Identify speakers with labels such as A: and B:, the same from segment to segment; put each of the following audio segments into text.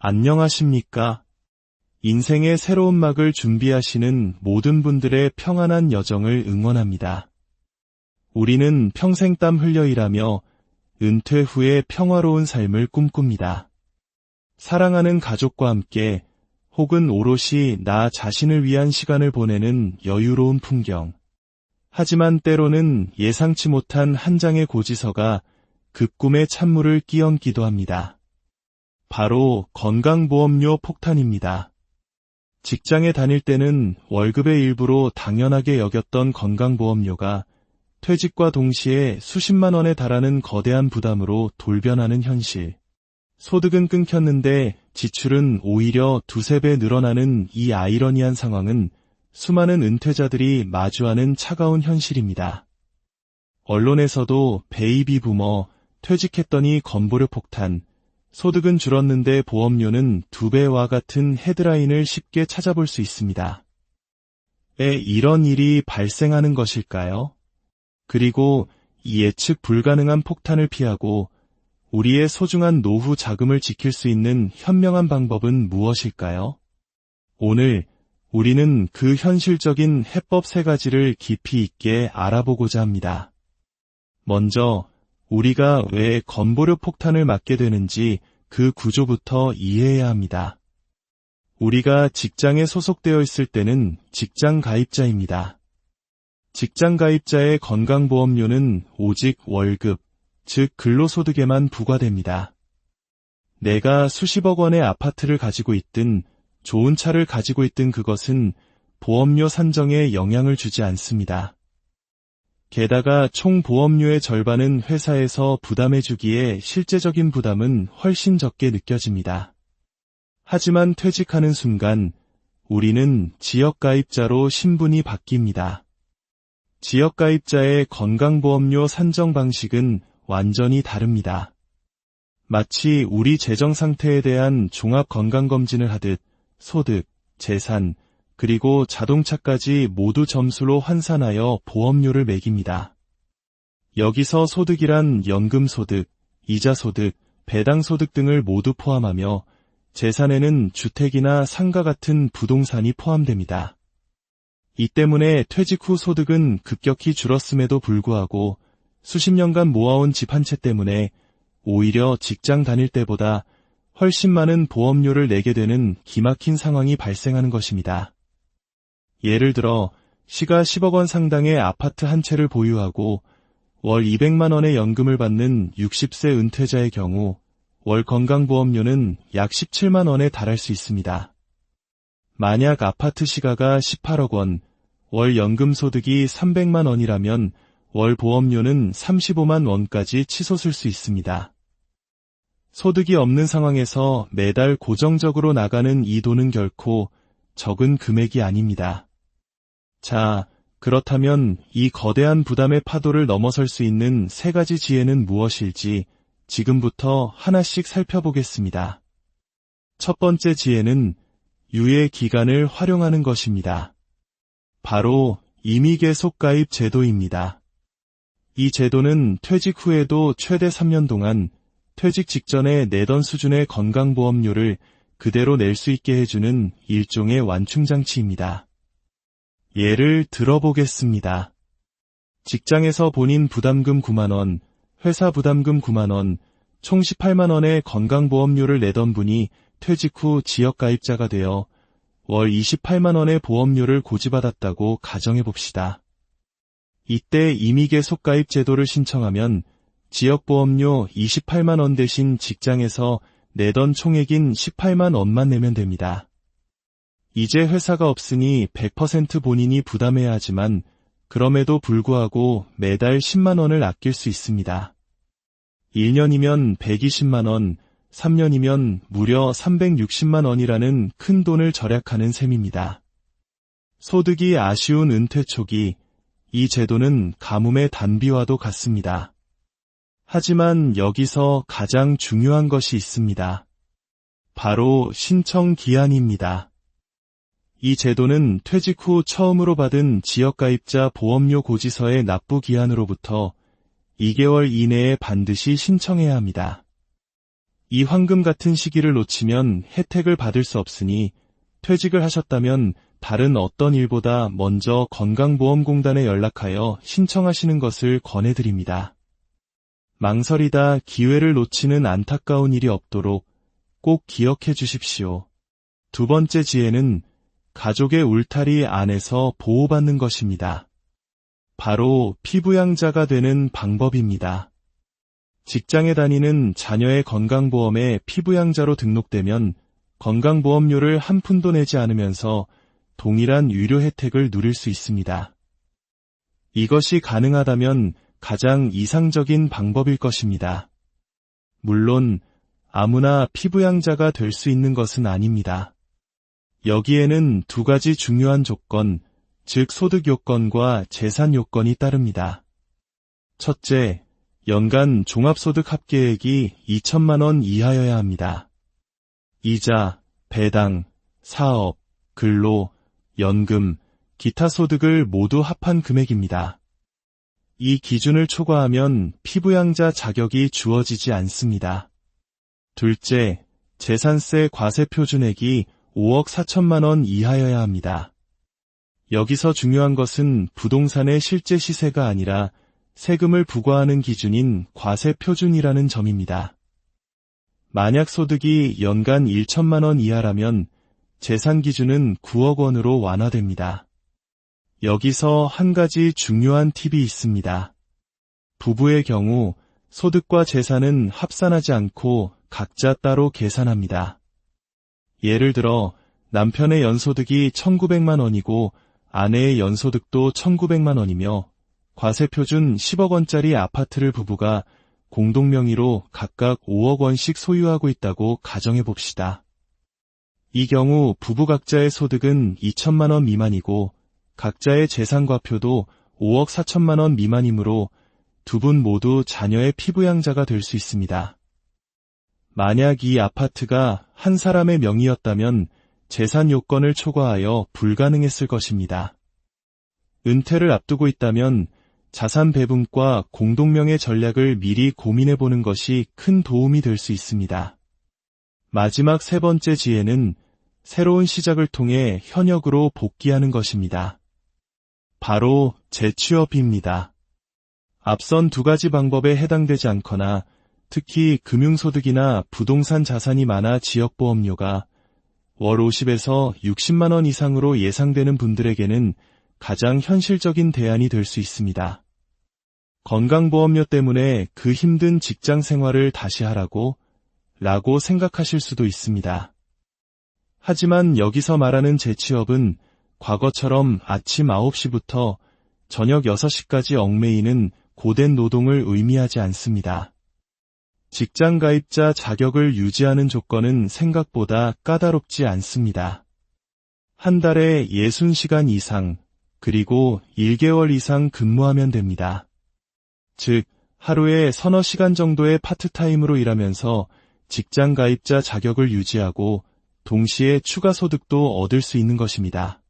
A: 안녕하십니까? 인생의 새로운 막을 준비하시는 모든 분들의 평안한 여정을 응원합니다. 우리는 평생 땀 흘려 일하며 은퇴 후에 평화로운 삶을 꿈꿉니다. 사랑하는 가족과 함께 혹은 오롯이 나 자신을 위한 시간을 보내는 여유로운 풍경. 하지만 때로는 예상치 못한 한 장의 고지서가 그 꿈의 찬물을 끼얹기도 합니다. 바로 건강보험료 폭탄입니다. 직장에 다닐 때는 월급의 일부로 당연하게 여겼던 건강보험료가 퇴직과 동시에 수십만 원에 달하는 거대한 부담으로 돌변하는 현실. 소득은 끊겼는데 지출은 오히려 두세 배 늘어나는 이 아이러니한 상황은 수많은 은퇴자들이 마주하는 차가운 현실입니다. 언론에서도 베이비 부머, 퇴직했더니 건보료 폭탄, 소득은 줄었는데 보험료는 2배와 같은 헤드라인을 쉽게 찾아볼 수 있습니다. 왜 이런 일이 발생하는 것일까요? 그리고 이 예측 불가능한 폭탄을 피하고 우리의 소중한 노후 자금을 지킬 수 있는 현명한 방법은 무엇일까요? 오늘 우리는 그 현실적인 해법 3가지를 깊이 있게 알아보고자 합니다. 먼저 우리가 왜 건보료 폭탄을 맞게 되는지 그 구조부터 이해해야 합니다. 우리가 직장에 소속되어 있을 때는 직장 가입자입니다. 직장 가입자의 건강보험료는 오직 월급, 즉 근로소득에만 부과됩니다. 내가 수십억 원의 아파트를 가지고 있든 좋은 차를 가지고 있든 그것은 보험료 산정에 영향을 주지 않습니다. 게다가 총 보험료의 절반은 회사에서 부담해주기에 실제적인 부담은 훨씬 적게 느껴집니다. 하지만 퇴직하는 순간 우리는 지역가입자로 신분이 바뀝니다. 지역가입자의 건강보험료 산정 방식은 완전히 다릅니다. 마치 우리 재정 상태에 대한 종합건강검진을 하듯 소득, 재산, 그리고 자동차까지 모두 점수로 환산하여 보험료를 매깁니다. 여기서 소득이란 연금소득, 이자소득, 배당소득 등을 모두 포함하며 재산에는 주택이나 상가 같은 부동산이 포함됩니다. 이 때문에 퇴직 후 소득은 급격히 줄었음에도 불구하고 수십 년간 모아온 집 한 채 때문에 오히려 직장 다닐 때보다 훨씬 많은 보험료를 내게 되는 기막힌 상황이 발생하는 것입니다. 예를 들어 시가 10억 원 상당의 아파트 한 채를 보유하고 월 200만 원의 연금을 받는 60세 은퇴자의 경우 월 건강보험료는 약 17만 원에 달할 수 있습니다. 만약 아파트 시가가 18억 원, 월 연금 소득이 300만 원이라면 월 보험료는 35만 원까지 치솟을 수 있습니다. 소득이 없는 상황에서 매달 고정적으로 나가는 이 돈은 결코 적은 금액이 아닙니다. 자, 그렇다면 이 거대한 부담의 파도를 넘어설 수 있는 3가지 지혜는 무엇일지 지금부터 하나씩 살펴보겠습니다. 첫 번째 지혜는 유예 기간을 활용하는 것입니다. 바로 임의계속 가입 제도입니다. 이 제도는 퇴직 후에도 최대 3년 동안 퇴직 직전에 내던 수준의 건강보험료를 그대로 낼 수 있게 해주는 일종의 완충장치입니다. 예를 들어보겠습니다. 직장에서 본인 부담금 9만 원, 회사 부담금 9만 원, 총 18만 원의 건강보험료를 내던 분이 퇴직 후 지역가입자가 되어 월 28만 원의 보험료를 고지받았다고 가정해봅시다. 이때 임의계속 가입 제도를 신청하면 지역보험료 28만 원 대신 직장에서 내던 총액인 18만 원만 내면 됩니다. 이제 회사가 없으니 100% 본인이 부담해야 하지만 그럼에도 불구하고 매달 10만 원을 아낄 수 있습니다. 1년이면 120만 원, 3년이면 무려 360만 원이라는 큰 돈을 절약하는 셈입니다. 소득이 아쉬운 은퇴 초기, 이 제도는 가뭄의 단비와도 같습니다. 하지만 여기서 가장 중요한 것이 있습니다. 바로 신청 기한입니다. 이 제도는 퇴직 후 처음으로 받은 지역가입자 보험료 고지서의 납부 기한으로부터 2개월 이내에 반드시 신청해야 합니다. 이 황금 같은 시기를 놓치면 혜택을 받을 수 없으니 퇴직을 하셨다면 다른 어떤 일보다 먼저 건강보험공단에 연락하여 신청하시는 것을 권해드립니다. 망설이다 기회를 놓치는 안타까운 일이 없도록 꼭 기억해 주십시오. 두 번째 지혜는 가족의 울타리 안에서 보호받는 것입니다. 바로 피부양자가 되는 방법입니다. 직장에 다니는 자녀의 건강보험에 피부양자로 등록되면 건강보험료를 한 푼도 내지 않으면서 동일한 유료 혜택을 누릴 수 있습니다. 이것이 가능하다면 가장 이상적인 방법일 것입니다. 물론 아무나 피부양자가 될 수 있는 것은 아닙니다. 여기에는 두 가지 중요한 조건, 즉 소득 요건과 재산 요건이 따릅니다. 첫째, 연간 종합소득 합계액이 2천만 원 이하여야 합니다. 이자, 배당, 사업, 근로, 연금, 기타 소득을 모두 합한 금액입니다. 이 기준을 초과하면 피부양자 자격이 주어지지 않습니다. 둘째, 재산세 과세 표준액이 5억 4천만 원 이하여야 합니다. 여기서 중요한 것은 부동산의 실제 시세가 아니라 세금을 부과하는 기준인 과세 표준이라는 점입니다. 만약 소득이 연간 1천만 원 이하라면 재산 기준은 9억 원으로 완화됩니다. 여기서 한 가지 중요한 팁이 있습니다. 부부의 경우 소득과 재산은 합산하지 않고 각자 따로 계산합니다. 예를 들어 남편의 연소득이 1,900만 원이고 아내의 연소득도 1,900만 원이며 과세표준 10억 원짜리 아파트를 부부가 공동명의로 각각 5억 원씩 소유하고 있다고 가정해 봅시다. 이 경우 부부 각자의 소득은 2천만 원 미만이고 각자의 재산과표도 5억 4천만 원 미만이므로 두 분 모두 자녀의 피부양자가 될 수 있습니다. 만약 이 아파트가 한 사람의 명의였다면 재산 요건을 초과하여 불가능했을 것입니다. 은퇴를 앞두고 있다면 자산 배분과 공동명의 전략을 미리 고민해보는 것이 큰 도움이 될 수 있습니다. 마지막 세 번째 지혜는 새로운 시작을 통해 현역으로 복귀하는 것입니다. 바로 재취업입니다. 앞선 두 가지 방법에 해당되지 않거나 특히 금융소득이나 부동산 자산이 많아 지역보험료가 월 50에서 60만 원 이상으로 예상되는 분들에게는 가장 현실적인 대안이 될 수 있습니다. 건강보험료 때문에 그 힘든 직장 생활을 다시 하라고 생각하실 수도 있습니다. 하지만 여기서 말하는 재취업은 과거처럼 아침 9시부터 저녁 6시까지 얽매이는 고된 노동을 의미하지 않습니다. 직장 가입자 자격을 유지하는 조건은 생각보다 까다롭지 않습니다. 한 달에 60시간 이상, 그리고 1개월 이상 근무하면 됩니다. 즉, 하루에 서너 시간 정도의 파트타임으로 일하면서 직장 가입자 자격을 유지하고 동시에 추가 소득도 얻을 수 있는 것입니다.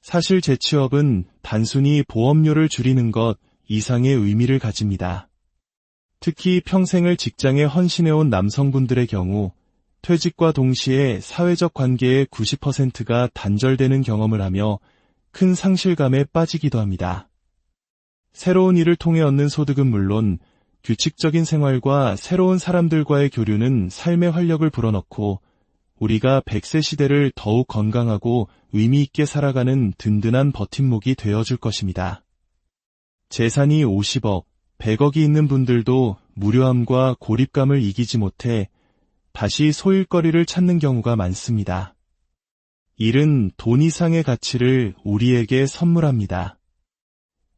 A: 사실 재취업은 단순히 보험료를 줄이는 것 이상의 의미를 가집니다. 특히 평생을 직장에 헌신해온 남성분들의 경우 퇴직과 동시에 사회적 관계의 90%가 단절되는 경험을 하며 큰 상실감에 빠지기도 합니다. 새로운 일을 통해 얻는 소득은 물론 규칙적인 생활과 새로운 사람들과의 교류는 삶의 활력을 불어넣고 우리가 100세 시대를 더욱 건강하고 의미 있게 살아가는 든든한 버팀목이 되어줄 것입니다. 재산이 50억, 100억이 있는 분들도 무료함과 고립감을 이기지 못해 다시 소일거리를 찾는 경우가 많습니다. 일은 돈 이상의 가치를 우리에게 선물합니다.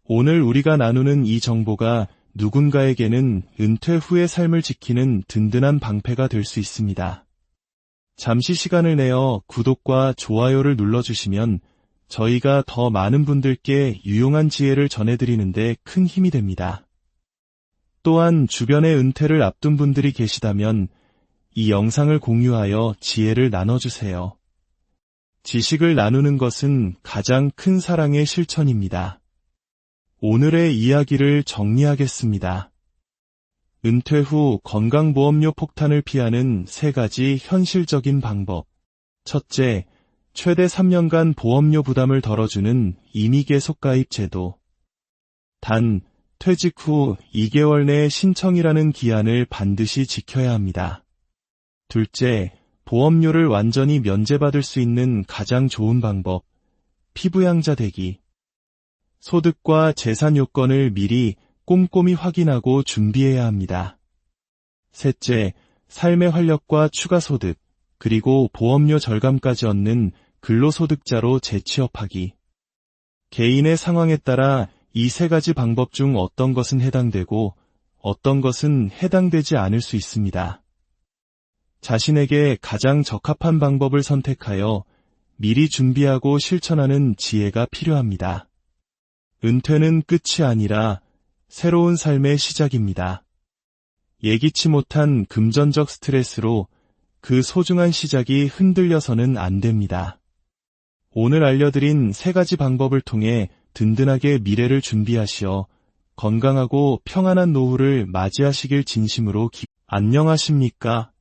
A: 오늘 우리가 나누는 이 정보가 누군가에게는 은퇴 후의 삶을 지키는 든든한 방패가 될 수 있습니다. 잠시 시간을 내어 구독과 좋아요를 눌러주시면 저희가 더 많은 분들께 유용한 지혜를 전해드리는데 큰 힘이 됩니다. 또한 주변에 은퇴를 앞둔 분들이 계시다면 이 영상을 공유하여 지혜를 나눠주세요. 지식을 나누는 것은 가장 큰 사랑의 실천입니다. 오늘의 이야기를 정리하겠습니다. 은퇴 후 건강보험료 폭탄을 피하는 3가지 현실적인 방법. 첫째, 최대 3년간 보험료 부담을 덜어주는 임의계속가입 제도. 단, 퇴직 후 2개월 내에 신청이라는 기한을 반드시 지켜야 합니다. 둘째, 보험료를 완전히 면제받을 수 있는 가장 좋은 방법, 피부양자 되기. 소득과 재산 요건을 미리 꼼꼼히 확인하고 준비해야 합니다. 셋째, 삶의 활력과 추가 소득, 그리고 보험료 절감까지 얻는 근로소득자로 재취업하기. 개인의 상황에 따라 이 3가지 방법 중 어떤 것은 해당되고 어떤 것은 해당되지 않을 수 있습니다. 자신에게 가장 적합한 방법을 선택하여 미리 준비하고 실천하는 지혜가 필요합니다. 은퇴는 끝이 아니라 새로운 삶의 시작입니다. 예기치 못한 금전적 스트레스로 그 소중한 시작이 흔들려서는 안 됩니다. 오늘 알려드린 3가지 방법을 통해 든든하게 미래를 준비하시어 건강하고 평안한 노후를 맞이하시길 진심으로 안녕하십니까?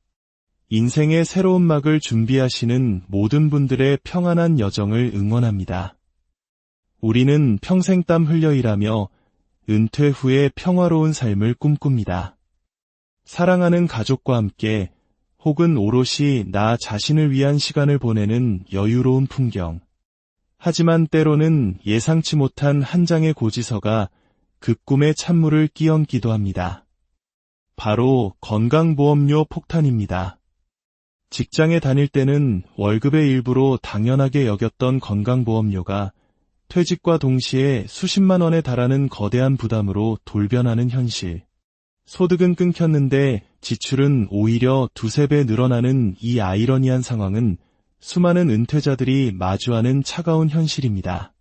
A: 인생의 새로운 막을 준비하시는 모든 분들의 평안한 여정을 응원합니다. 우리는 평생 땀 흘려 일하며 은퇴 후에 평화로운 삶을 꿈꿉니다. 사랑하는 가족과 함께 혹은 오롯이 나 자신을 위한 시간을 보내는 여유로운 풍경. 하지만 때로는 예상치 못한 한 장의 고지서가 그 꿈의 찬물을 끼얹기도 합니다. 바로 건강보험료 폭탄입니다. 직장에 다닐 때는 월급의 일부로 당연하게 여겼던 건강보험료가 퇴직과 동시에 수십만 원에 달하는 거대한 부담으로 돌변하는 현실. 소득은 끊겼는데 지출은 오히려 2~3배 늘어나는 이 아이러니한 상황은 수많은 은퇴자들이 마주하는 차가운 현실입니다.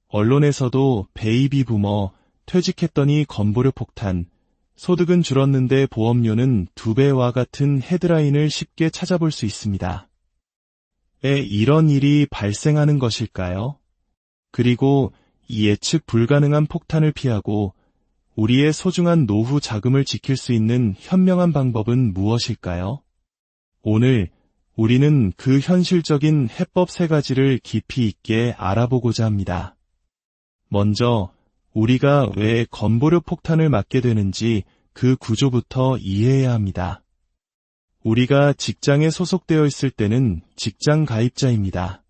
A: 언론에서도 베이비 부머, 퇴직했더니 건보료 폭탄, 소득은 줄었는데 보험료는 2배와 같은 헤드라인을 쉽게 찾아볼 수 있습니다. 왜 이런 일이 발생하는 것일까요? 그리고 이 예측 불가능한 폭탄을 피하고 우리의 소중한 노후 자금을 지킬 수 있는 현명한 방법은 무엇일까요? 오늘 우리는 그 현실적인 해법 3가지를 깊이 있게 알아보고자 합니다. 먼저 우리가 왜 건보료 폭탄을 맞게 되는지 그 구조부터 이해해야 합니다. 우리가 직장에 소속되어 있을 때는 직장 가입자입니다.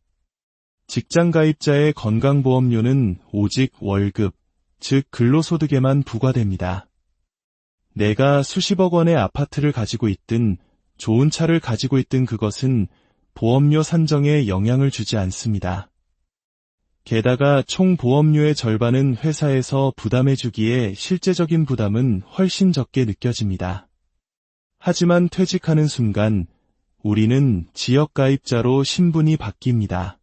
A: 직장 가입자의 건강보험료는 오직 월급, 즉 근로소득에만 부과됩니다. 내가 수십억 원의 아파트를 가지고 있든 좋은 차를 가지고 있든 그것은 보험료 산정에 영향을 주지 않습니다. 게다가 총 보험료의 절반은 회사에서 부담해주기에 실제적인 부담은 훨씬 적게 느껴집니다. 하지만 퇴직하는 순간 우리는 지역가입자로 신분이 바뀝니다.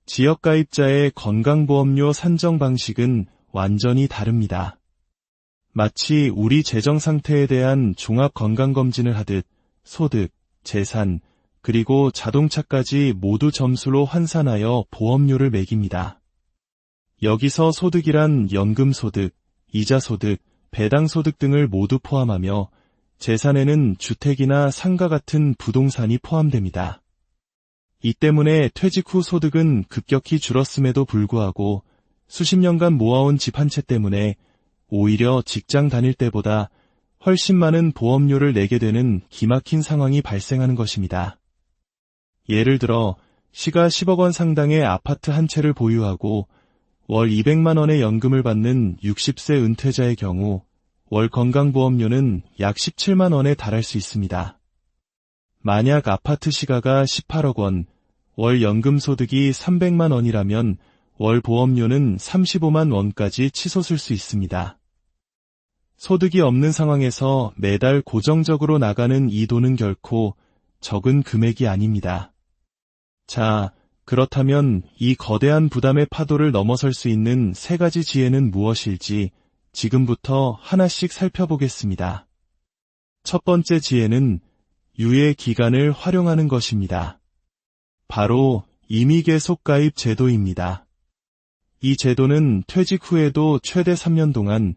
A: 지역가입자의 건강보험료 산정 방식은 완전히 다릅니다. 마치 우리 재정 상태에 대한 종합건강검진을 하듯 소득, 재산, 그리고 자동차까지 모두 점수로 환산하여 보험료를 매깁니다. 여기서 소득이란 연금소득, 이자소득, 배당소득 등을 모두 포함하며 재산에는 주택이나 상가 같은 부동산이 포함됩니다. 이 때문에 퇴직 후 소득은 급격히 줄었음에도 불구하고 수십 년간 모아온 집 한 채 때문에 오히려 직장 다닐 때보다 훨씬 많은 보험료를 내게 되는 기막힌 상황이 발생하는 것입니다. 예를 들어 시가 10억 원 상당의 아파트 한 채를 보유하고 월 200만 원의 연금을 받는 60세 은퇴자의 경우 월 건강보험료는 약 17만 원에 달할 수 있습니다. 만약 아파트 시가가 18억 원, 월 연금 소득이 300만 원이라면 월 보험료는 35만 원까지 치솟을 수 있습니다. 소득이 없는 상황에서 매달 고정적으로 나가는 이 돈은 결코 적은 금액이 아닙니다. 자, 그렇다면 이 거대한 부담의 파도를 넘어설 수 있는 3가지 지혜는 무엇일지 지금부터 하나씩 살펴보겠습니다. 첫 번째 지혜는 유예 기간을 활용하는 것입니다. 바로 임의계속가입 제도입니다. 이 제도는 퇴직 후에도 최대 3년 동안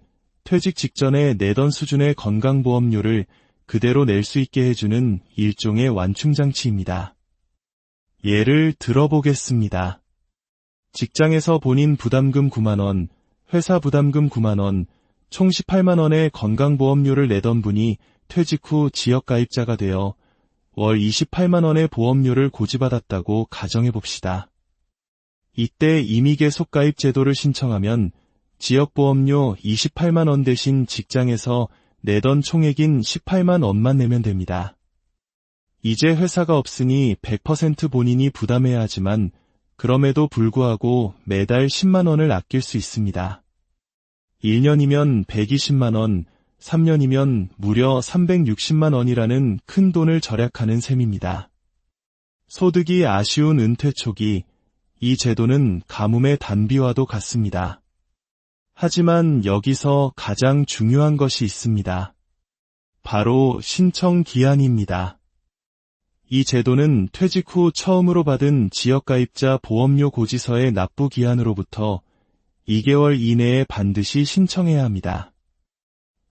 A: 퇴직 직전에 내던 수준의 건강보험료를 그대로 낼 수 있게 해주는 일종의 완충장치입니다. 예를 들어보겠습니다. 직장에서 본인 부담금 9만원, 회사 부담금 9만원, 총 18만원의 건강보험료를 내던 분이 퇴직 후 지역가입자가 되어 월 28만원의 보험료를 고지받았다고 가정해봅시다. 이때 임의계속가입 제도를 신청하면 지역보험료 28만원 대신 직장에서 내던 총액인 18만 원만 내면 됩니다. 이제 회사가 없으니 100% 본인이 부담해야 하지만 그럼에도 불구하고 매달 10만 원을 아낄 수 있습니다. 1년이면 120만 원, 3년이면 무려 360만 원이라는 큰 돈을 절약하는 셈입니다. 소득이 아쉬운 은퇴 초기, 이 제도는 가뭄의 단비와도 같습니다. 하지만 여기서 가장 중요한 것이 있습니다. 바로 신청 기한입니다. 이 제도는 퇴직 후 처음으로 받은 지역가입자 보험료 고지서의 납부 기한으로부터 2개월 이내에 반드시 신청해야 합니다.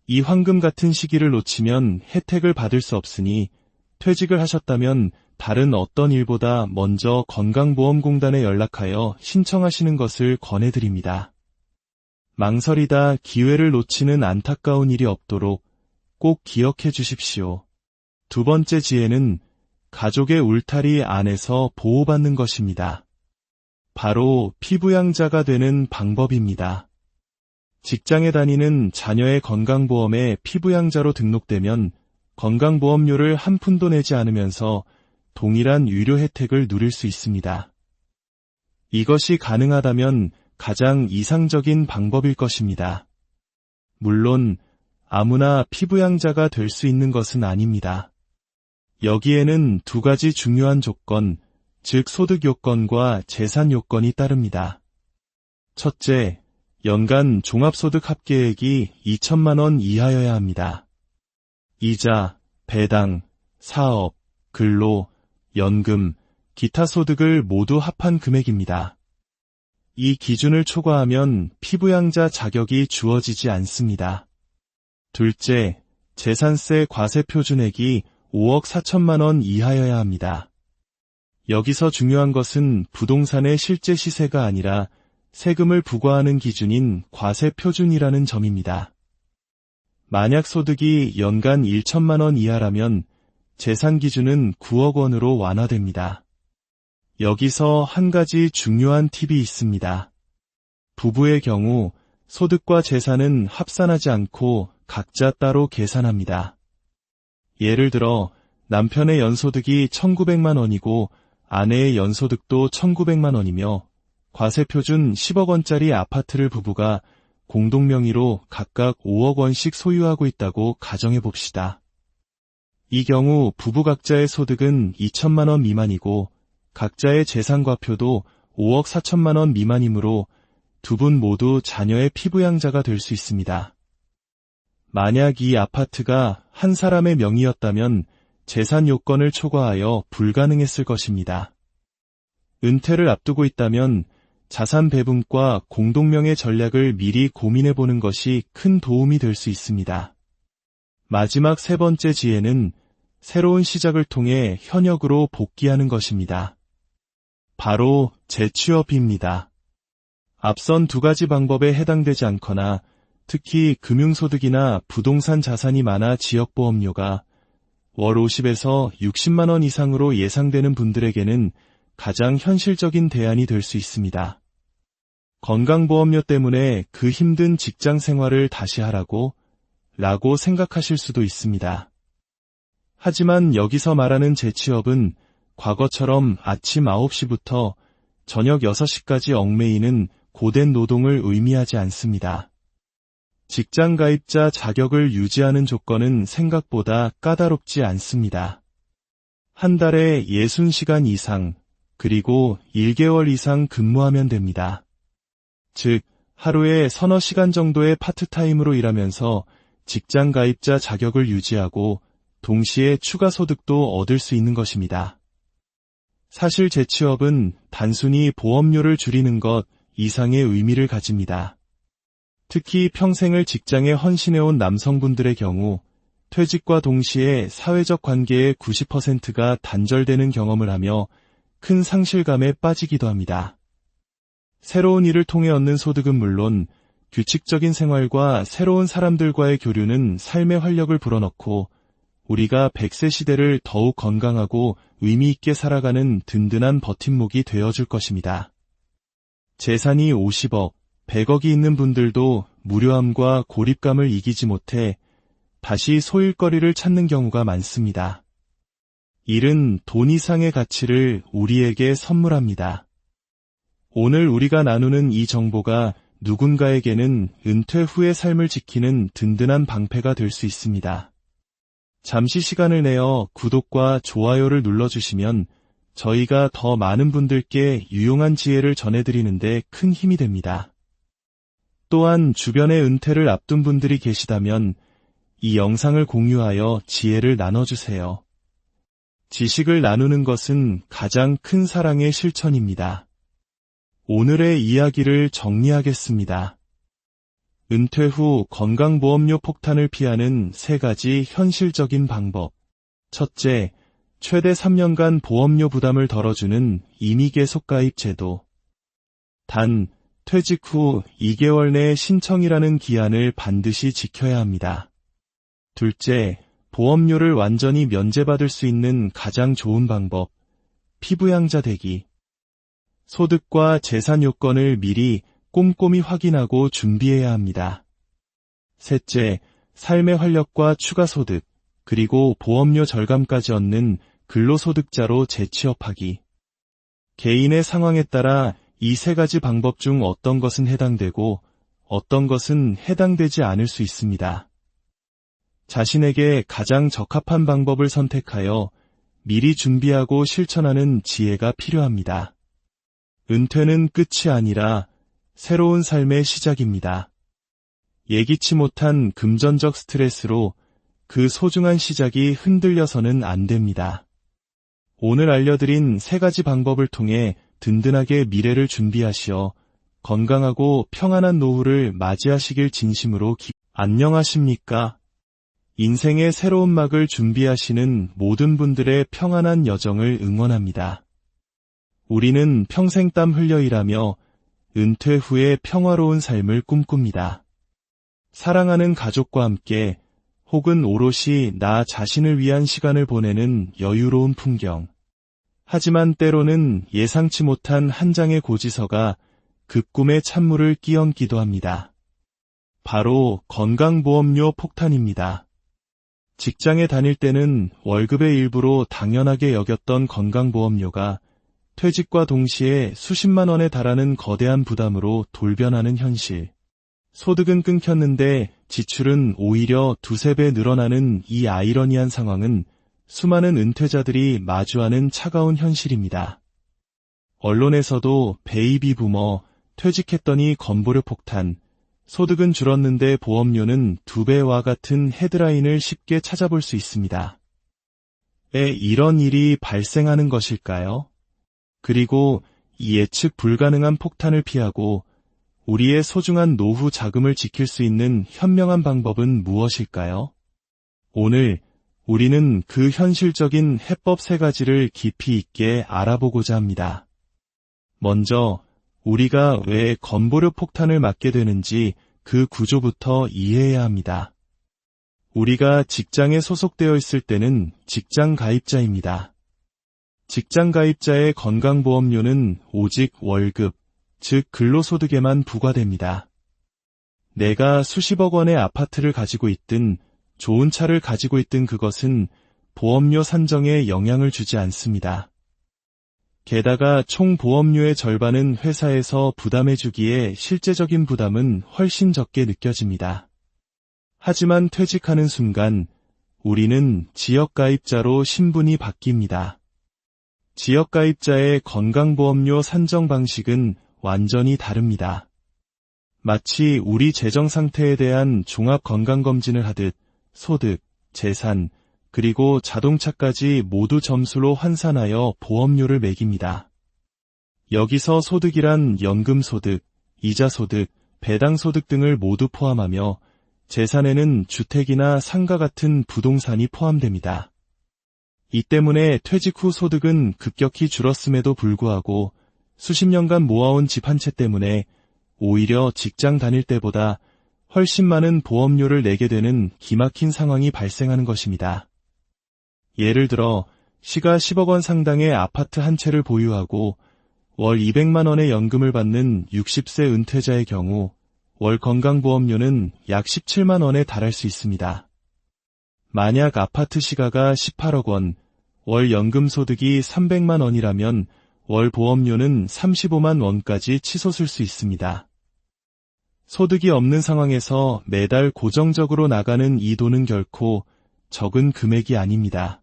A: 이 황금 같은 시기를 놓치면 혜택을 받을 수 없으니 퇴직을 하셨다면 다른 어떤 일보다 먼저 건강보험공단에 연락하여 신청하시는 것을 권해드립니다. 망설이다 기회를 놓치는 안타까운 일이 없도록 꼭 기억해 주십시오. 두 번째 지혜는 가족의 울타리 안에서 보호받는 것입니다. 바로 피부양자가 되는 방법입니다. 직장에 다니는 자녀의 건강보험에 피부양자로 등록되면 건강보험료를 한 푼도 내지 않으면서 동일한 유료 혜택을 누릴 수 있습니다. 이것이 가능하다면 가장 이상적인 방법일 것입니다. 물론 아무나 피부양자가 될 수 있는 것은 아닙니다. 여기에는 두 가지 중요한 조건, 즉 소득 요건과 재산 요건이 따릅니다. 첫째, 연간 종합소득 합계액이 2천만 원 이하여야 합니다. 이자, 배당, 사업, 근로, 연금, 기타 소득을 모두 합한 금액입니다. 이 기준을 초과하면 피부양자 자격이 주어지지 않습니다. 둘째, 재산세 과세 표준액이 5억 4천만 원 이하여야 합니다. 여기서 중요한 것은 부동산의 실제 시세가 아니라 세금을 부과하는 기준인 과세 표준이라는 점입니다. 만약 소득이 연간 1천만 원 이하라면 재산 기준은 9억 원으로 완화됩니다. 여기서 한 가지 중요한 팁이 있습니다. 부부의 경우 소득과 재산은 합산하지 않고 각자 따로 계산합니다. 예를 들어 남편의 연소득이 1,900만 원이고 아내의 연소득도 1,900만 원이며 과세표준 10억 원짜리 아파트를 부부가 공동명의로 각각 5억 원씩 소유하고 있다고 가정해 봅시다. 이 경우 부부 각자의 소득은 2천만 원 미만이고 각자의 재산과표도 5억 4천만 원 미만이므로 두 분 모두 자녀의 피부양자가 될 수 있습니다. 만약 이 아파트가 한 사람의 명의였다면 재산 요건을 초과하여 불가능했을 것입니다. 은퇴를 앞두고 있다면 자산 배분과 공동명의 전략을 미리 고민해보는 것이 큰 도움이 될 수 있습니다. 마지막 세 번째 지혜는 새로운 시작을 통해 현역으로 복귀하는 것입니다. 바로 재취업입니다. 앞선 두 가지 방법에 해당되지 않거나 특히 금융소득이나 부동산 자산이 많아 지역보험료가 월 50에서 60만 원 이상으로 예상되는 분들에게는 가장 현실적인 대안이 될 수 있습니다. 건강보험료 때문에 그 힘든 직장 생활을 다시 하라고 생각하실 수도 있습니다. 하지만 여기서 말하는 재취업은 과거처럼 아침 9시부터 저녁 6시까지 얽매이는 고된 노동을 의미하지 않습니다. 직장 가입자 자격을 유지하는 조건은 생각보다 까다롭지 않습니다. 한 달에 60시간 이상, 그리고 1개월 이상 근무하면 됩니다. 즉, 하루에 서너 시간 정도의 파트타임으로 일하면서 직장 가입자 자격을 유지하고 동시에 추가 소득도 얻을 수 있는 것입니다. 사실 재취업은 단순히 보험료를 줄이는 것 이상의 의미를 가집니다. 특히 평생을 직장에 헌신해온 남성분들의 경우 퇴직과 동시에 사회적 관계의 90%가 단절되는 경험을 하며 큰 상실감에 빠지기도 합니다. 새로운 일을 통해 얻는 소득은 물론 규칙적인 생활과 새로운 사람들과의 교류는 삶의 활력을 불어넣고 우리가 100세 시대를 더욱 건강하고 의미 있게 살아가는 든든한 버팀목이 되어줄 것입니다. 재산이 50억, 100억이 있는 분들도 무료함과 고립감을 이기지 못해 다시 소일거리를 찾는 경우가 많습니다. 일은 돈 이상의 가치를 우리에게 선물합니다. 오늘 우리가 나누는 이 정보가 누군가에게는 은퇴 후의 삶을 지키는 든든한 방패가 될 수 있습니다. 잠시 시간을 내어 구독과 좋아요를 눌러주시면 저희가 더 많은 분들께 유용한 지혜를 전해드리는데 큰 힘이 됩니다. 또한 주변에 은퇴를 앞둔 분들이 계시다면 이 영상을 공유하여 지혜를 나눠주세요. 지식을 나누는 것은 가장 큰 사랑의 실천입니다. 오늘의 이야기를 정리하겠습니다. 은퇴 후 건강보험료 폭탄을 피하는 3가지 현실적인 방법. 첫째, 최대 3년간 보험료 부담을 덜어주는 임의계속가입 제도. 단, 퇴직 후 2개월 내에 신청이라는 기한을 반드시 지켜야 합니다. 둘째, 보험료를 완전히 면제받을 수 있는 가장 좋은 방법, 피부양자 되기. 소득과 재산 요건을 미리 꼼꼼히 확인하고 준비해야 합니다. 셋째, 삶의 활력과 추가소득, 그리고 보험료 절감까지 얻는 근로소득자로 재취업하기. 개인의 상황에 따라 이 3가지 방법 중 어떤 것은 해당되고 어떤 것은 해당되지 않을 수 있습니다. 자신에게 가장 적합한 방법을 선택하여 미리 준비하고 실천하는 지혜가 필요합니다. 은퇴는 끝이 아니라 새로운 삶의 시작입니다. 예기치 못한 금전적 스트레스로 그 소중한 시작이 흔들려서는 안 됩니다. 오늘 알려드린 3가지 방법을 통해 든든하게 미래를 준비하시어 건강하고 평안한 노후를 맞이하시길 진심으로 안녕하십니까? 인생의 새로운 막을 준비하시는 모든 분들의 평안한 여정을 응원합니다. 우리는 평생 땀 흘려 일하며 은퇴 후에 평화로운 삶을 꿈꿉니다. 사랑하는 가족과 함께 혹은 오롯이 나 자신을 위한 시간을 보내는 여유로운 풍경. 하지만 때로는 예상치 못한 한 장의 고지서가 그 꿈에 찬물을 끼얹기도 합니다. 바로 건강보험료 폭탄입니다. 직장에 다닐 때는 월급의 일부로 당연하게 여겼던 건강보험료가 퇴직과 동시에 수십만 원에 달하는 거대한 부담으로 돌변하는 현실. 소득은 끊겼는데 지출은 오히려 2~3배 늘어나는 이 아이러니한 상황은 수많은 은퇴자들이 마주하는 차가운 현실입니다. 언론에서도 베이비 부머, 퇴직했더니 건보료 폭탄, 소득은 줄었는데 보험료는 2배와 같은 헤드라인을 쉽게 찾아볼 수 있습니다. 왜 이런 일이 발생하는 것일까요? 그리고 이 예측 불가능한 폭탄을 피하고 우리의 소중한 노후 자금을 지킬 수 있는 현명한 방법은 무엇일까요? 오늘 우리는 그 현실적인 해법 3가지를 깊이 있게 알아보고자 합니다. 먼저 우리가 왜 건보료 폭탄을 맞게 되는지 그 구조부터 이해해야 합니다. 우리가 직장에 소속되어 있을 때는 직장 가입자입니다. 직장 가입자의 건강보험료는 오직 월급, 즉 근로소득에만 부과됩니다. 내가 수십억 원의 아파트를 가지고 있든 좋은 차를 가지고 있든 그것은 보험료 산정에 영향을 주지 않습니다. 게다가 총 보험료의 절반은 회사에서 부담해주기에 실제적인 부담은 훨씬 적게 느껴집니다. 하지만 퇴직하는 순간 우리는 지역가입자로 신분이 바뀝니다. 지역가입자의 건강보험료 산정 방식은 완전히 다릅니다. 마치 우리 재정 상태에 대한 종합건강검진을 하듯 소득, 재산, 그리고 자동차까지 모두 점수로 환산하여 보험료를 매깁니다. 여기서 소득이란 연금소득, 이자소득, 배당 소득 등을 모두 포함하며 재산에는 주택이나 상가 같은 부동산이 포함됩니다. 이 때문에 퇴직 후 소득은 급격히 줄었음에도 불구하고 수십 년간 모아온 집 한 채 때문에 오히려 직장 다닐 때보다 훨씬 많은 보험료를 내게 되는 기막힌 상황이 발생하는 것입니다. 예를 들어 시가 10억 원 상당의 아파트 한 채를 보유하고 월 200만 원의 연금을 받는 60세 은퇴자의 경우 월 건강보험료는 약 17만 원에 달할 수 있습니다. 만약 아파트 시가가 18억 원, 월 연금 소득이 300만 원이라면 월 보험료는 35만 원까지 치솟을 수 있습니다. 소득이 없는 상황에서 매달 고정적으로 나가는 이 돈은 결코 적은 금액이 아닙니다.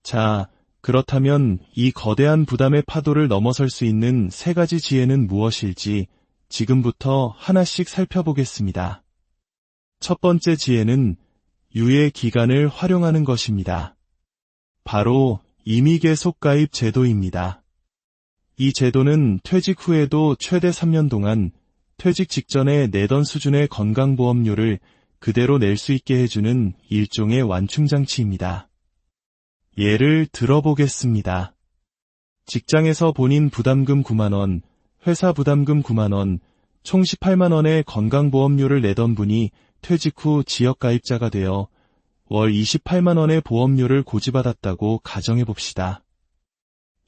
A: 자, 그렇다면 이 거대한 부담의 파도를 넘어설 수 있는 세 가지 지혜는 무엇일지 지금부터 하나씩 살펴보겠습니다. 첫 번째 지혜는 유예 기간을 활용하는 것입니다. 바로 임의계속가입 제도입니다. 이 제도는 퇴직 후에도 최대 3년 동안 퇴직 직전에 내던 수준의 건강보험료를 그대로 낼 수 있게 해주는 일종의 완충장치입니다. 예를 들어보겠습니다. 직장에서 본인 부담금 9만 원, 회사 부담금 9만 원, 총 18만 원의 건강보험료를 내던 분이 퇴직 후 지역가입자가 되어 월 28만 원의 보험료를 고지받았다고 가정해봅시다.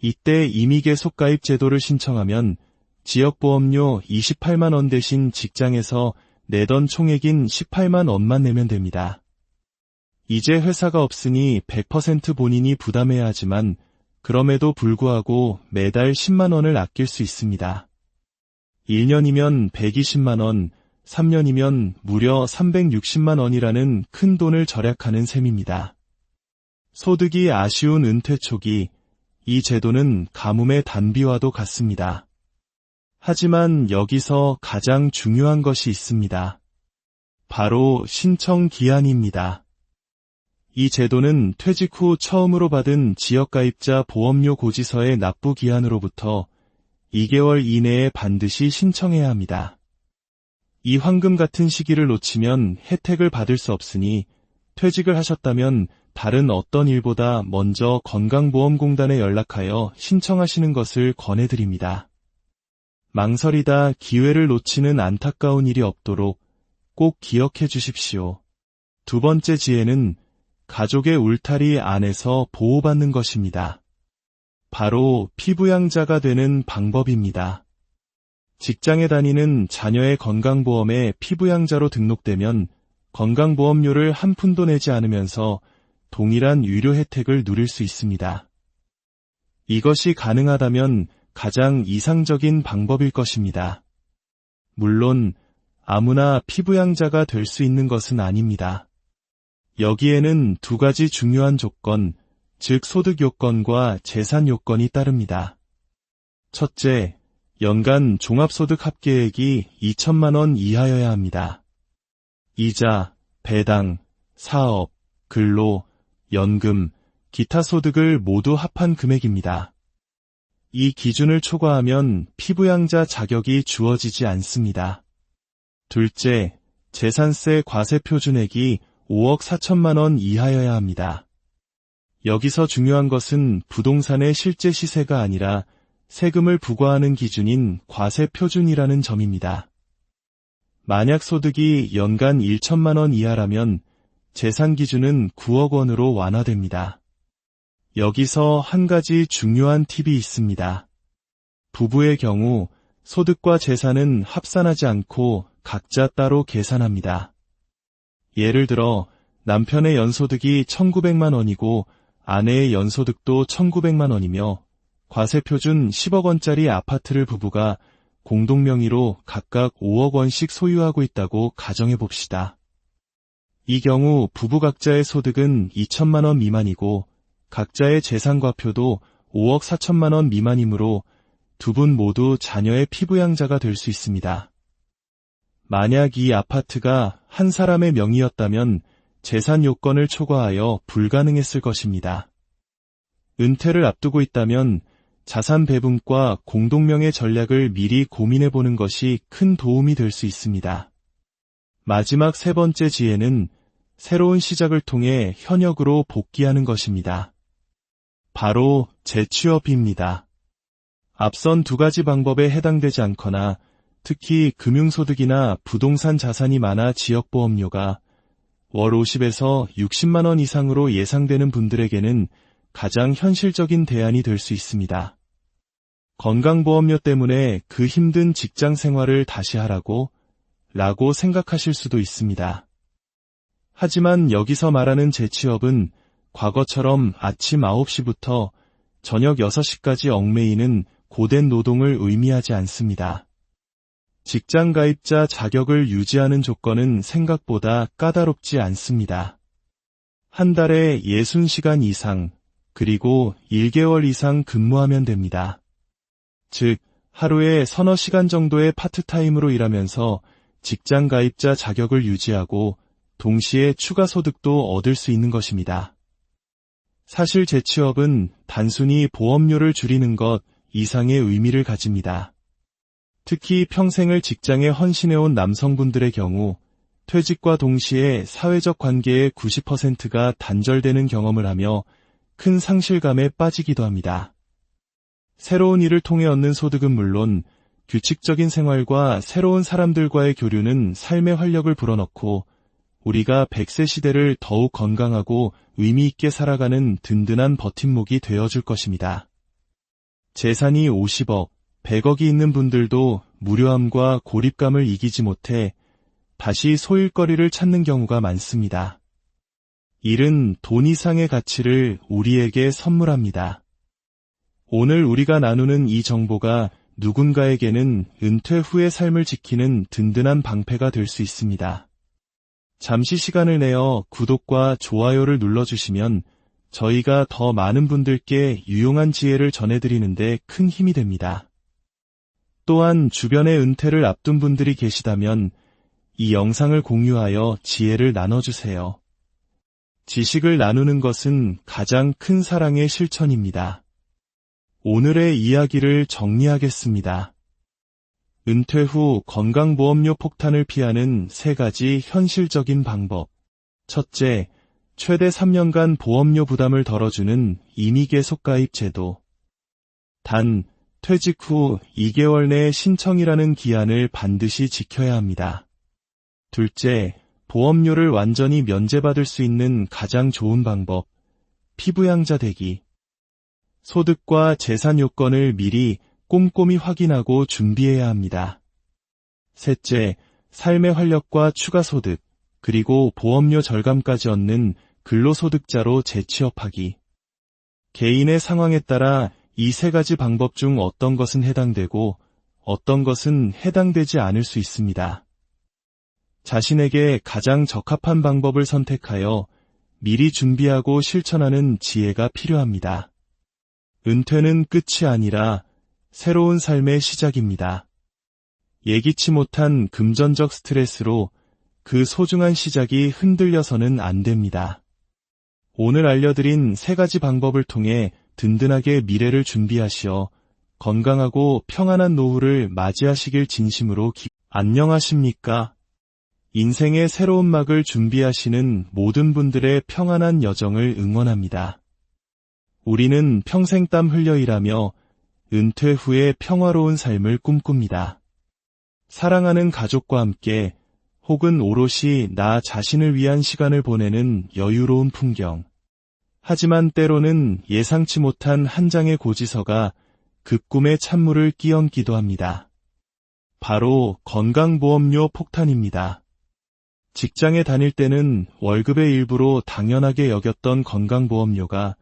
A: 이때 임의계속가입 제도를 신청하면 지역보험료 28만 원 대신 직장에서 내던 총액인 18만 원만 내면 됩니다. 이제 회사가 없으니 100% 본인이 부담해야 하지만 그럼에도 불구하고 매달 10만 원을 아낄 수 있습니다. 1년이면 120만 원, 3년이면 무려 360만 원이라는 큰 돈을 절약하는 셈입니다. 소득이 아쉬운 은퇴 초기, 이 제도는 가뭄의 단비와도 같습니다. 하지만 여기서 가장 중요한 것이 있습니다. 바로 신청 기한입니다. 이 제도는 퇴직 후 처음으로 받은 지역가입자 보험료 고지서의 납부 기한으로부터 2개월 이내에 반드시 신청해야 합니다. 이 황금 같은 시기를 놓치면 혜택을 받을 수 없으니 퇴직을 하셨다면 다른 어떤 일보다 먼저 건강보험공단에 연락하여 신청하시는 것을 권해드립니다. 망설이다 기회를 놓치는 안타까운 일이 없도록 꼭 기억해 주십시오. 두 번째 지혜는 가족의 울타리 안에서 보호받는 것입니다. 바로 피부양자가 되는 방법입니다. 직장에 다니는 자녀의 건강보험에 피부양자로 등록되면 건강보험료를 한 푼도 내지 않으면서 동일한 유료 혜택을 누릴 수 있습니다. 이것이 가능하다면 가장 이상적인 방법일 것입니다. 물론 아무나 피부양자가 될 수 있는 것은 아닙니다. 여기에는 두 가지 중요한 조건, 즉 소득 요건과 재산 요건이 따릅니다. 첫째, 연간 종합소득 합계액이 2천만 원 이하여야 합니다. 이자, 배당, 사업, 근로, 연금, 기타 소득을 모두 합한 금액입니다. 이 기준을 초과하면 피부양자 자격이 주어지지 않습니다. 둘째, 재산세 과세 표준액이 5억 4천만 원 이하여야 합니다. 여기서 중요한 것은 부동산의 실제 시세가 아니라 세금을 부과하는 기준인 과세 표준이라는 점입니다. 만약 소득이 연간 1천만 원 이하라면 재산 기준은 9억 원으로 완화됩니다. 여기서 한 가지 중요한 팁이 있습니다. 부부의 경우 소득과 재산은 합산하지 않고 각자 따로 계산합니다. 예를 들어 남편의 연소득이 1,900만 원이고 아내의 연소득도 1,900만 원이며 과세표준 10억 원짜리 아파트를 부부가 공동명의로 각각 5억 원씩 소유하고 있다고 가정해봅시다. 이 경우 부부 각자의 소득은 2천만 원 미만이고 각자의 재산과표도 5억 4천만 원 미만이므로 두 분 모두 자녀의 피부양자가 될 수 있습니다. 만약 이 아파트가 한 사람의 명의였다면 재산 요건을 초과하여 불가능했을 것입니다. 은퇴를 앞두고 있다면 자산 배분과 공동명의 전략을 미리 고민해 보는 것이 큰 도움이 될 수 있습니다. 마지막 세 번째 지혜는 새로운 시작을 통해 현역으로 복귀하는 것입니다. 바로 재취업입니다. 앞선 두 가지 방법에 해당되지 않거나 특히 금융소득이나 부동산 자산이 많아 지역보험료가 월 50에서 60만 원 이상으로 예상되는 분들에게는 가장 현실적인 대안이 될 수 있습니다. 건강보험료 때문에 그 힘든 직장 생활을 다시 하라고 생각하실 수도 있습니다. 하지만 여기서 말하는 재취업은 과거처럼 아침 9시부터 저녁 6시까지 얽매이는 고된 노동을 의미하지 않습니다. 직장 가입자 자격을 유지하는 조건은 생각보다 까다롭지 않습니다. 한 달에 60시간 이상, 그리고 1개월 이상 근무하면 됩니다. 즉, 하루에 서너 시간 정도의 파트타임으로 일하면서 직장 가입자 자격을 유지하고 동시에 추가 소득도 얻을 수 있는 것입니다. 사실 재취업은 단순히 보험료를 줄이는 것 이상의 의미를 가집니다. 특히 평생을 직장에 헌신해온 남성분들의 경우 퇴직과 동시에 사회적 관계의 90%가 단절되는 경험을 하며 큰 상실감에 빠지기도 합니다. 새로운 일을 통해 얻는 소득은 물론 규칙적인 생활과 새로운 사람들과의 교류는 삶의 활력을 불어넣고 우리가 100세 시대를 더욱 건강하고 의미 있게 살아가는 든든한 버팀목이 되어줄 것입니다. 재산이 50억, 100억이 있는 분들도 무료함과 고립감을 이기지 못해 다시 소일거리를 찾는 경우가 많습니다. 일은 돈 이상의 가치를 우리에게 선물합니다. 오늘 우리가 나누는 이 정보가 누군가에게는 은퇴 후의 삶을 지키는 든든한 방패가 될 수 있습니다. 잠시 시간을 내어 구독과 좋아요를 눌러주시면 저희가 더 많은 분들께 유용한 지혜를 전해드리는데 큰 힘이 됩니다. 또한 주변에 은퇴를 앞둔 분들이 계시다면 이 영상을 공유하여 지혜를 나눠주세요. 지식을 나누는 것은 가장 큰 사랑의 실천입니다. 오늘의 이야기를 정리하겠습니다. 은퇴 후 건강보험료 폭탄을 피하는 3가지 현실적인 방법. 첫째, 최대 3년간 보험료 부담을 덜어주는 임의계속가입 제도. 단, 퇴직 후 2개월 내에 신청이라는 기한을 반드시 지켜야 합니다. 둘째, 보험료를 완전히 면제받을 수 있는 가장 좋은 방법. 피부양자 되기. 소득과 재산 요건을 미리 꼼꼼히 확인하고 준비해야 합니다. 셋째, 삶의 활력과 추가 소득, 그리고 보험료 절감까지 얻는 근로소득자로 재취업하기. 개인의 상황에 따라 이 3가지 방법 중 어떤 것은 해당되고 어떤 것은 해당되지 않을 수 있습니다. 자신에게 가장 적합한 방법을 선택하여 미리 준비하고 실천하는 지혜가 필요합니다. 은퇴는 끝이 아니라 새로운 삶의 시작입니다. 예기치 못한 금전적 스트레스로 그 소중한 시작이 흔들려서는 안 됩니다. 오늘 알려드린 3가지 방법을 통해 든든하게 미래를 준비하시어 건강하고 평안한 노후를 맞이하시길 진심으로 안녕하십니까? 인생의 새로운 막을 준비하시는 모든 분들의 평안한 여정을 응원합니다. 우리는 평생 땀 흘려 일하며 은퇴 후에 평화로운 삶을 꿈꿉니다. 사랑하는 가족과 함께 혹은 오롯이 나 자신을 위한 시간을 보내는 여유로운 풍경. 하지만 때로는 예상치 못한 한 장의 고지서가 그 꿈의 찬물을 끼얹기도 합니다. 바로 건강보험료 폭탄입니다. 직장에 다닐 때는 월급의 일부로 당연하게 여겼던 건강보험료가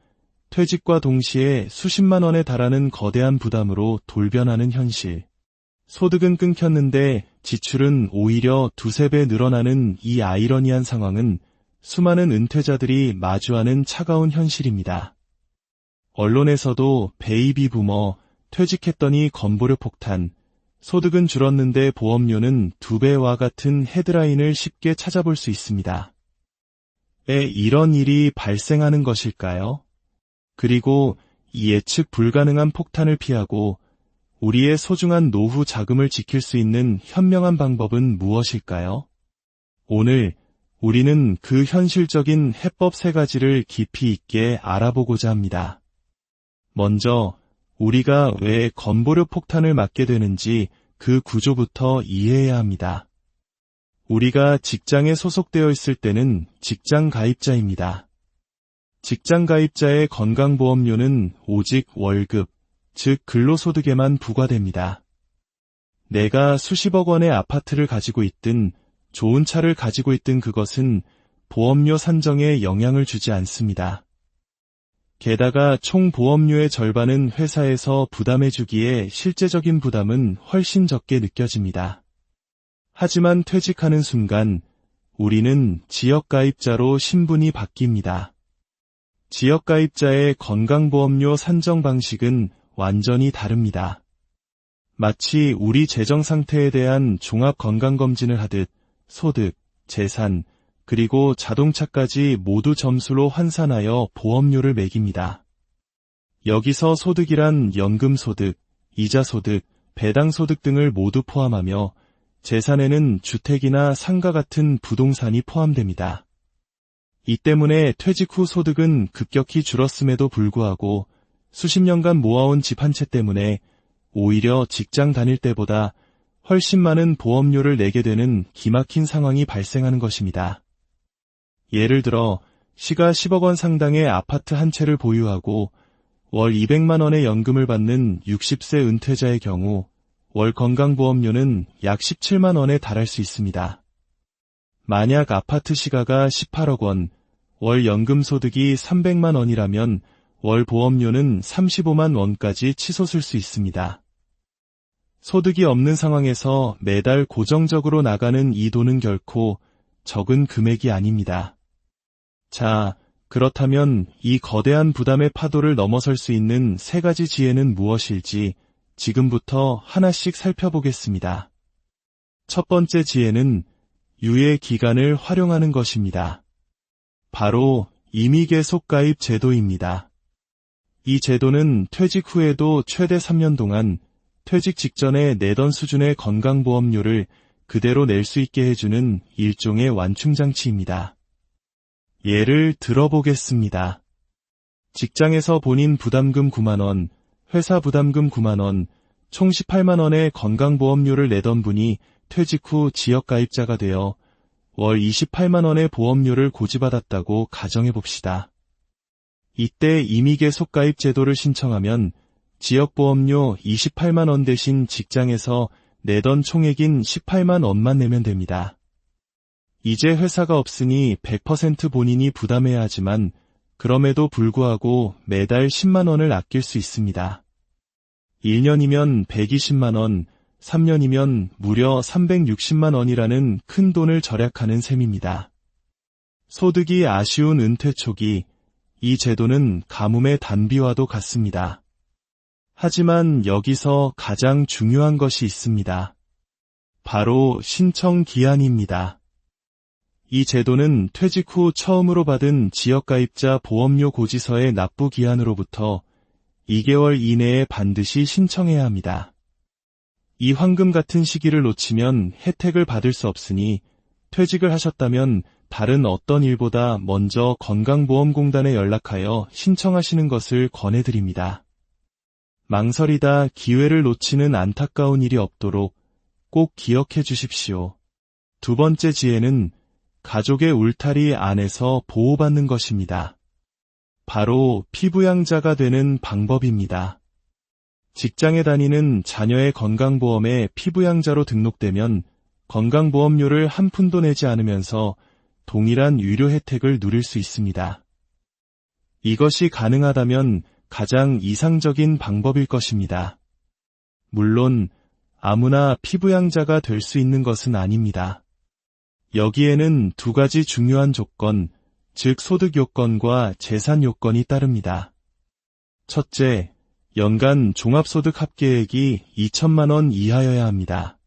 A: 퇴직과 동시에 수십만 원에 달하는 거대한 부담으로 돌변하는 현실. 소득은 끊겼는데 지출은 오히려 2~3배 늘어나는 이 아이러니한 상황은 수많은 은퇴자들이 마주하는 차가운 현실입니다. 언론에서도 베이비 부머, 퇴직했더니 건보료 폭탄, 소득은 줄었는데 보험료는 2배와 같은 헤드라인을 쉽게 찾아볼 수 있습니다. 왜 이런 일이 발생하는 것일까요? 그리고 이 예측 불가능한 폭탄을 피하고 우리의 소중한 노후 자금을 지킬 수 있는 현명한 방법은 무엇일까요? 오늘 우리는 그 현실적인 해법 3가지를 깊이 있게 알아보고자 합니다. 먼저 우리가 왜 건보료 폭탄을 맞게 되는지 그 구조부터 이해해야 합니다. 우리가 직장에 소속되어 있을 때는 직장 가입자입니다. 직장 가입자의 건강보험료는 오직 월급, 즉 근로소득에만 부과됩니다. 내가 수십억 원의 아파트를 가지고 있든 좋은 차를 가지고 있든 그것은 보험료 산정에 영향을 주지 않습니다. 게다가 총 보험료의 절반은 회사에서 부담해주기에 실제적인 부담은 훨씬 적게 느껴집니다. 하지만 퇴직하는 순간 우리는 지역가입자로 신분이 바뀝니다. 지역가입자의 건강보험료 산정 방식은 완전히 다릅니다. 마치 우리 재정 상태에 대한 종합건강검진을 하듯 소득, 재산, 그리고 자동차까지 모두 점수로 환산하여 보험료를 매깁니다. 여기서 소득이란 연금소득, 이자소득, 배당소득 등을 모두 포함하며 재산에는 주택이나 상가 같은 부동산이 포함됩니다. 이 때문에 퇴직 후 소득은 급격히 줄었음에도 불구하고 수십 년간 모아온 집 한 채 때문에 오히려 직장 다닐 때보다 훨씬 많은 보험료를 내게 되는 기막힌 상황이 발생하는 것입니다. 예를 들어 시가 10억 원 상당의 아파트 한 채를 보유하고 월 200만 원의 연금을 받는 60세 은퇴자의 경우 월 건강보험료는 약 17만 원에 달할 수 있습니다. 만약 아파트 시가가 18억 원, 월 연금 소득이 300만 원이라면 월 보험료는 35만 원까지 치솟을 수 있습니다. 소득이 없는 상황에서 매달 고정적으로 나가는 이 돈은 결코 적은 금액이 아닙니다. 자, 그렇다면 이 거대한 부담의 파도를 넘어설 수 있는 3가지 지혜는 무엇일지 지금부터 하나씩 살펴보겠습니다. 첫 번째 지혜는 유예 기간을 활용하는 것입니다. 바로 임의계속 가입 제도입니다. 이 제도는 퇴직 후에도 최대 3년 동안 퇴직 직전에 내던 수준의 건강보험료를 그대로 낼 수 있게 해주는 일종의 완충장치입니다. 예를 들어보겠습니다. 직장에서 본인 부담금 9만 원, 회사 부담금 9만 원, 총 18만 원의 건강보험료를 내던 분이 퇴직 후 지역가입자가 되어 월 28만 원의 보험료를 고지받았다고 가정해봅시다. 이때 임의계속가입 제도를 신청하면 지역보험료 28만 원 대신 직장에서 내던 총액인 18만 원만 내면 됩니다. 이제 회사가 없으니 100% 본인이 부담해야 하지만 그럼에도 불구하고 매달 10만 원을 아낄 수 있습니다. 1년이면 120만 원, 3년이면 무려 360만 원이라는 큰 돈을 절약하는 셈입니다. 소득이 아쉬운 은퇴 초기, 이 제도는 가뭄의 단비와도 같습니다. 하지만 여기서 가장 중요한 것이 있습니다. 바로 신청 기한입니다. 이 제도는 퇴직 후 처음으로 받은 지역가입자 보험료 고지서의 납부 기한으로부터 2개월 이내에 반드시 신청해야 합니다. 이 황금 같은 시기를 놓치면 혜택을 받을 수 없으니 퇴직을 하셨다면 다른 어떤 일보다 먼저 건강보험공단에 연락하여 신청하시는 것을 권해드립니다. 망설이다 기회를 놓치는 안타까운 일이 없도록 꼭 기억해 주십시오. 두 번째 지혜는 가족의 울타리 안에서 보호받는 것입니다. 바로 피부양자가 되는 방법입니다. 직장에 다니는 자녀의 건강보험에 피부양자로 등록되면 건강보험료를 한 푼도 내지 않으면서 동일한 유료 혜택을 누릴 수 있습니다. 이것이 가능하다면 가장 이상적인 방법일 것입니다. 물론 아무나 피부양자가 될 수 있는 것은 아닙니다. 여기에는 2가지 중요한 조건, 즉 소득 요건과 재산 요건이 따릅니다. 첫째, 연간 종합소득 합계액이 2천만 원 이하여야 합니다.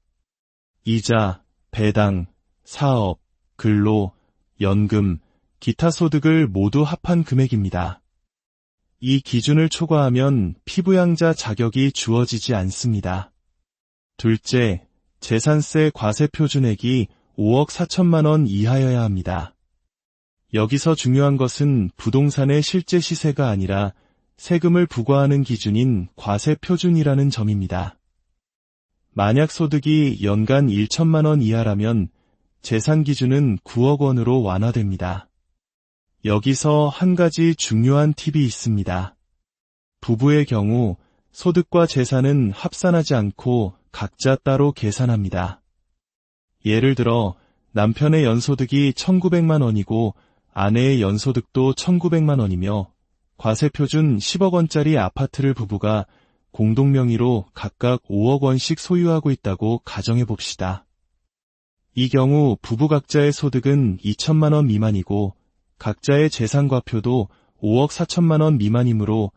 A: 이자, 배당, 사업, 근로, 연금, 기타 소득을 모두 합한 금액입니다. 이 기준을 초과하면 피부양자 자격이 주어지지 않습니다. 둘째, 재산세 과세 표준액이 5억 4천만 원 이하여야 합니다. 여기서 중요한 것은 부동산의 실제 시세가 아니라 세금을 부과하는 기준인 과세 표준이라는 점입니다. 만약 소득이 연간 1천만 원 이하라면 재산 기준은 9억 원으로 완화됩니다. 여기서 한 가지 중요한 팁이 있습니다. 부부의 경우 소득과 재산은 합산하지 않고 각자 따로 계산합니다. 예를 들어 남편의 연소득이 1,900만 원이고 아내의 연소득도 1,900만 원이며 과세표준 10억 원짜리 아파트를 부부가 공동명의로 각각 5억 원씩 소유하고 있다고 가정해 봅시다. 이 경우 부부 각자의 소득은 2천만 원 미만이고 각자의 재산과표도 5억 4천만 원 미만이므로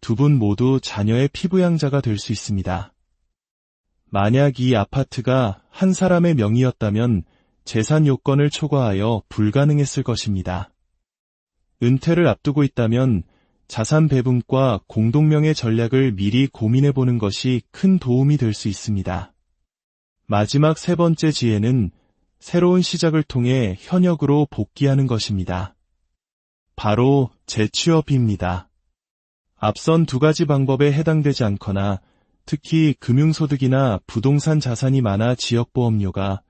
A: 두 분 모두 자녀의 피부양자가 될 수 있습니다. 만약 이 아파트가 한 사람의 명의였다면 재산 요건을 초과하여 불가능했을 것입니다. 은퇴를 앞두고 있다면 자산 배분과 공동명의 전략을 미리 고민해보는 것이 큰 도움이 될 수 있습니다. 마지막 세 번째 지혜는 새로운 시작을 통해 현역으로 복귀하는 것입니다. 바로 재취업입니다. 앞선 두 가지 방법에 해당되지 않거나 특히 금융소득이나 부동산 자산이 많아 지역보험료가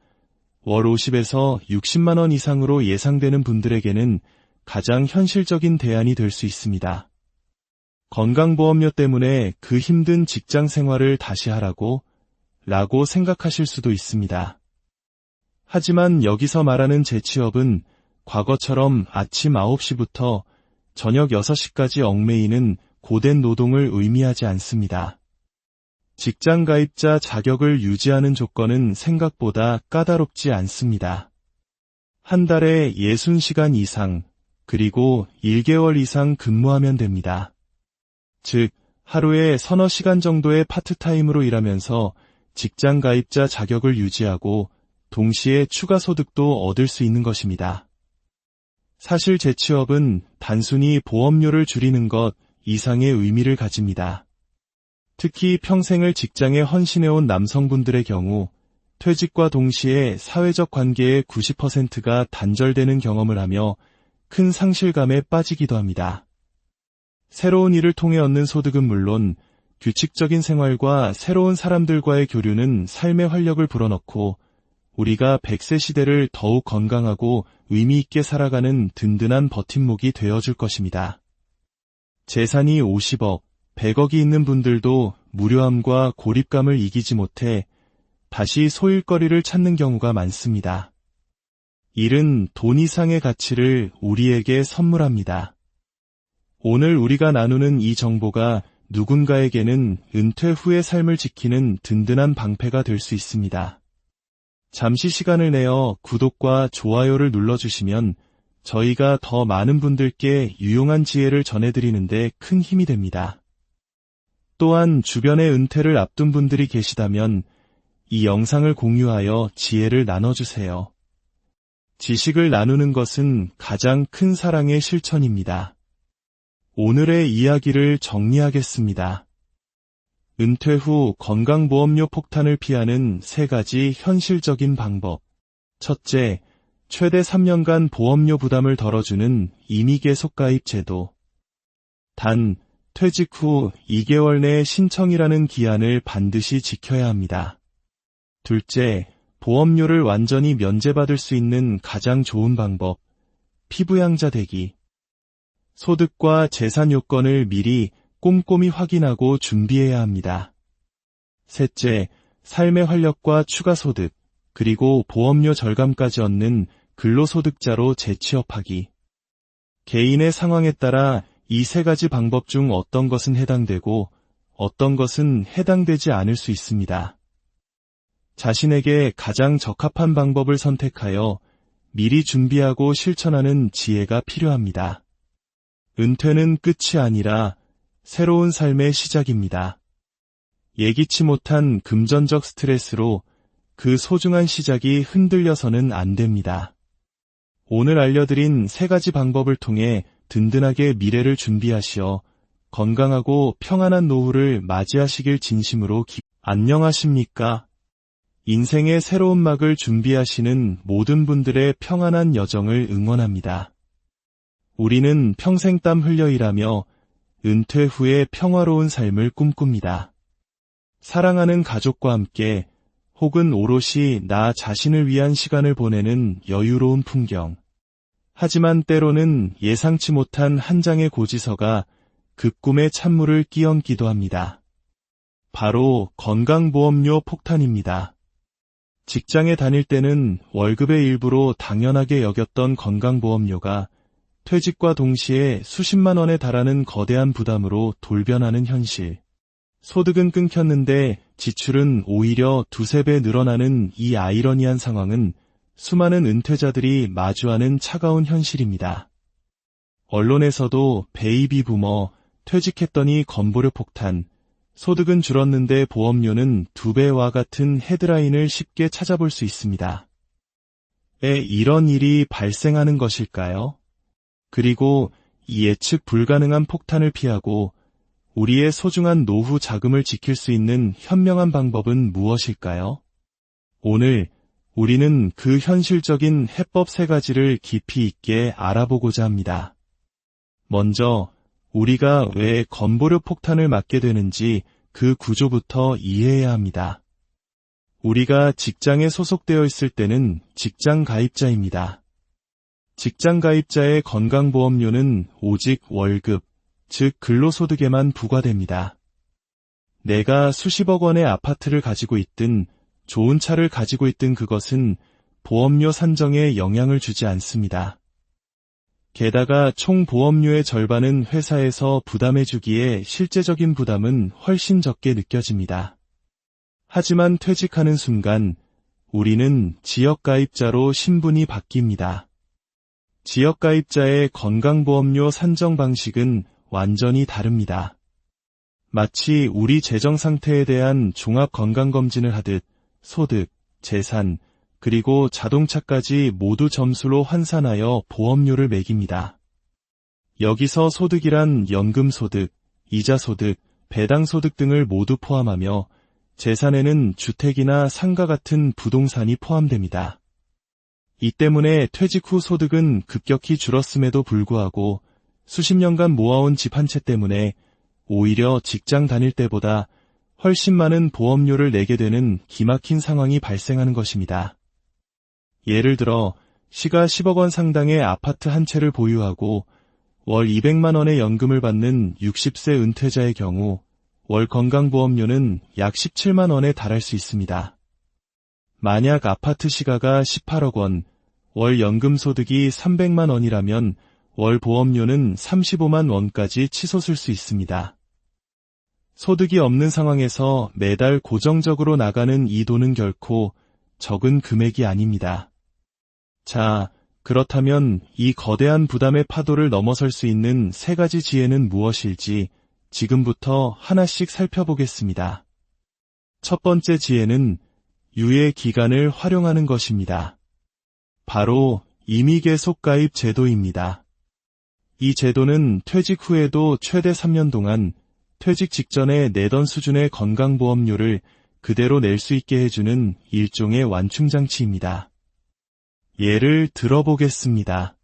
A: 월 50에서 60만 원 이상으로 예상되는 분들에게는 가장 현실적인 대안이 될 수 있습니다. 건강보험료 때문에 그 힘든 직장 생활을 다시 하라고 생각하실 수도 있습니다. 하지만 여기서 말하는 재취업은 과거처럼 아침 9시부터 저녁 6시까지 얽매이는 고된 노동을 의미하지 않습니다. 직장 가입자 자격을 유지하는 조건은 생각보다 까다롭지 않습니다. 한 달에 60시간 이상, 그리고 1개월 이상 근무하면 됩니다. 즉, 하루에 서너 시간 정도의 파트타임으로 일하면서 직장 가입자 자격을 유지하고 동시에 추가 소득도 얻을 수 있는 것입니다. 사실 재취업은 단순히 보험료를 줄이는 것 이상의 의미를 가집니다. 특히 평생을 직장에 헌신해온 남성분들의 경우 퇴직과 동시에 사회적 관계의 90%가 단절되는 경험을 하며 큰 상실감에 빠지기도 합니다. 새로운 일을 통해 얻는 소득은 물론 규칙적인 생활과 새로운 사람들과의 교류는 삶의 활력을 불어넣고 우리가 100세 시대를 더욱 건강하고 의미 있게 살아가는 든든한 버팀목이 되어줄 것입니다. 재산이 50억, 100억이 있는 분들도 무료함과 고립감을 이기지 못해 다시 소일거리를 찾는 경우가 많습니다. 일은 돈 이상의 가치를 우리에게 선물합니다. 오늘 우리가 나누는 이 정보가 누군가에게는 은퇴 후의 삶을 지키는 든든한 방패가 될 수 있습니다. 잠시 시간을 내어 구독과 좋아요를 눌러주시면 저희가 더 많은 분들께 유용한 지혜를 전해드리는데 큰 힘이 됩니다. 또한 주변에 은퇴를 앞둔 분들이 계시다면 이 영상을 공유하여 지혜를 나눠주세요. 지식을 나누는 것은 가장 큰 사랑의 실천입니다. 오늘의 이야기를 정리하겠습니다. 은퇴 후 건강보험료 폭탄을 피하는 3가지 현실적인 방법. 첫째, 최대 3년간 보험료 부담을 덜어주는 임의계속가입 제도. 단, 퇴직 후 2개월 내에 신청이라는 기한을 반드시 지켜야 합니다. 둘째, 보험료를 완전히 면제받을 수 있는 가장 좋은 방법. 피부양자 되기. 소득과 재산 요건을 미리 꼼꼼히 확인하고 준비해야 합니다. 셋째, 삶의 활력과 추가 소득, 그리고 보험료 절감까지 얻는 근로소득자로 재취업하기. 개인의 상황에 따라 이 3가지 방법 중 어떤 것은 해당되고 어떤 것은 해당되지 않을 수 있습니다. 자신에게 가장 적합한 방법을 선택하여 미리 준비하고 실천하는 지혜가 필요합니다. 은퇴는 끝이 아니라 새로운 삶의 시작입니다. 예기치 못한 금전적 스트레스로 그 소중한 시작이 흔들려서는 안 됩니다. 오늘 알려드린 3가지 방법을 통해 든든하게 미래를 준비하시어 건강하고 평안한 노후를 맞이하시길 진심으로 안녕하십니까? 인생의 새로운 막을 준비하시는 모든 분들의 평안한 여정을 응원합니다. 우리는 평생 땀 흘려 일하며 은퇴 후에 평화로운 삶을 꿈꿉니다. 사랑하는 가족과 함께 혹은 오롯이 나 자신을 위한 시간을 보내는 여유로운 풍경. 하지만 때로는 예상치 못한 한 장의 고지서가 그 꿈의 찬물을 끼얹기도 합니다. 바로 건강보험료 폭탄입니다. 직장에 다닐 때는 월급의 일부로 당연하게 여겼던 건강보험료가 퇴직과 동시에 수십만 원에 달하는 거대한 부담으로 돌변하는 현실. 소득은 끊겼는데 지출은 오히려 두세 배 늘어나는 이 아이러니한 상황은 수많은 은퇴자들이 마주하는 차가운 현실입니다. 언론에서도 베이비 부머, 퇴직했더니 건보료 폭탄, 소득은 줄었는데 보험료는 2배와 같은 헤드라인을 쉽게 찾아볼 수 있습니다. 왜 이런 일이 발생하는 것일까요? 그리고 이 예측 불가능한 폭탄을 피하고 우리의 소중한 노후 자금을 지킬 수 있는 현명한 방법은 무엇일까요? 오늘 우리는 그 현실적인 해법 3가지를 깊이 있게 알아보고자 합니다. 먼저 우리가 왜 건보료 폭탄을 맞게 되는지 그 구조부터 이해해야 합니다. 우리가 직장에 소속되어 있을 때는 직장 가입자입니다. 직장 가입자의 건강보험료는 오직 월급, 즉 근로소득에만 부과됩니다. 내가 수십억 원의 아파트를 가지고 있든 좋은 차를 가지고 있든 그것은 보험료 산정에 영향을 주지 않습니다. 게다가 총 보험료의 절반은 회사에서 부담해주기에 실제적인 부담은 훨씬 적게 느껴집니다. 하지만 퇴직하는 순간 우리는 지역가입자로 신분이 바뀝니다. 지역가입자의 건강보험료 산정 방식은 완전히 다릅니다. 마치 우리 재정 상태에 대한 종합건강검진을 하듯 소득, 재산, 그리고 자동차까지 모두 점수로 환산하여 보험료를 매깁니다. 여기서 소득이란 연금소득, 이자소득, 배당소득 등을 모두 포함하며 재산에는 주택이나 상가 같은 부동산이 포함됩니다. 이 때문에 퇴직 후 소득은 급격히 줄었음에도 불구하고 수십 년간 모아온 집 한 채 때문에 오히려 직장 다닐 때보다 훨씬 많은 보험료를 내게 되는 기막힌 상황이 발생하는 것입니다. 예를 들어 시가 10억 원 상당의 아파트 한 채를 보유하고 월 200만 원의 연금을 받는 60세 은퇴자의 경우 월 건강보험료는 약 17만 원에 달할 수 있습니다. 만약 아파트 시가가 18억 원, 월 연금 소득이 300만 원이라면 월 보험료는 35만 원까지 치솟을 수 있습니다. 소득이 없는 상황에서 매달 고정적으로 나가는 이 돈은 결코 적은 금액이 아닙니다. 자, 그렇다면 이 거대한 부담의 파도를 넘어설 수 있는 3가지 지혜는 무엇일지 지금부터 하나씩 살펴보겠습니다. 첫 번째 지혜는 유예 기간을 활용하는 것입니다. 바로 임의계속가입 제도입니다. 이 제도는 퇴직 후에도 최대 3년 동안 퇴직 직전에 내던 수준의 건강보험료를 그대로 낼 수 있게 해주는 일종의 완충장치입니다. 예를 들어보겠습니다.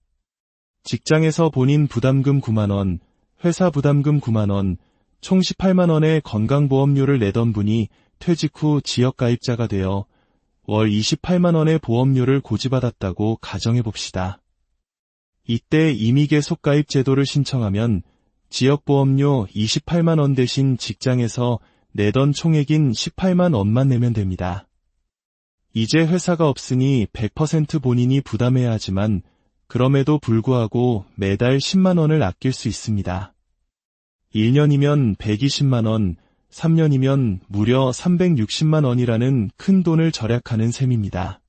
A: 직장에서 본인 부담금 9만 원, 회사 부담금 9만 원, 총 18만 원의 건강보험료를 내던 분이 퇴직 후 지역가입자가 되어 월 28만 원의 보험료를 고지받았다고 가정해봅시다. 이때 임의계속가입 제도를 신청하면 지역보험료 28만 원 대신 직장에서 내던 총액인 18만 원만 내면 됩니다. 이제 회사가 없으니 100% 본인이 부담해야 하지만 그럼에도 불구하고 매달 10만 원을 아낄 수 있습니다. 1년이면 120만 원, 3년이면 무려 360만 원이라는 큰 돈을 절약하는 셈입니다.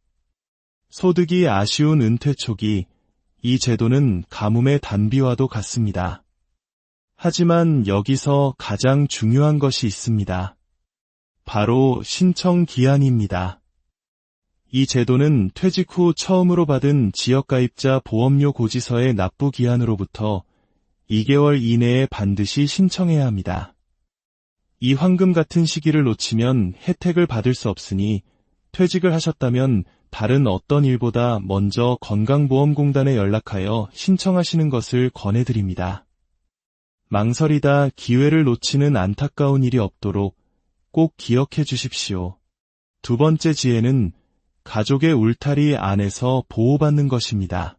A: 소득이 아쉬운 은퇴 초기, 이 제도는 가뭄의 단비와도 같습니다. 하지만 여기서 가장 중요한 것이 있습니다. 바로 신청 기한입니다. 이 제도는 퇴직 후 처음으로 받은 지역가입자 보험료 고지서의 납부 기한으로부터 2개월 이내에 반드시 신청해야 합니다. 이 황금 같은 시기를 놓치면 혜택을 받을 수 없으니 퇴직을 하셨다면 다른 어떤 일보다 먼저 건강보험공단에 연락하여 신청하시는 것을 권해드립니다. 망설이다 기회를 놓치는 안타까운 일이 없도록 꼭 기억해 주십시오. 두 번째 지혜는 가족의 울타리 안에서 보호받는 것입니다.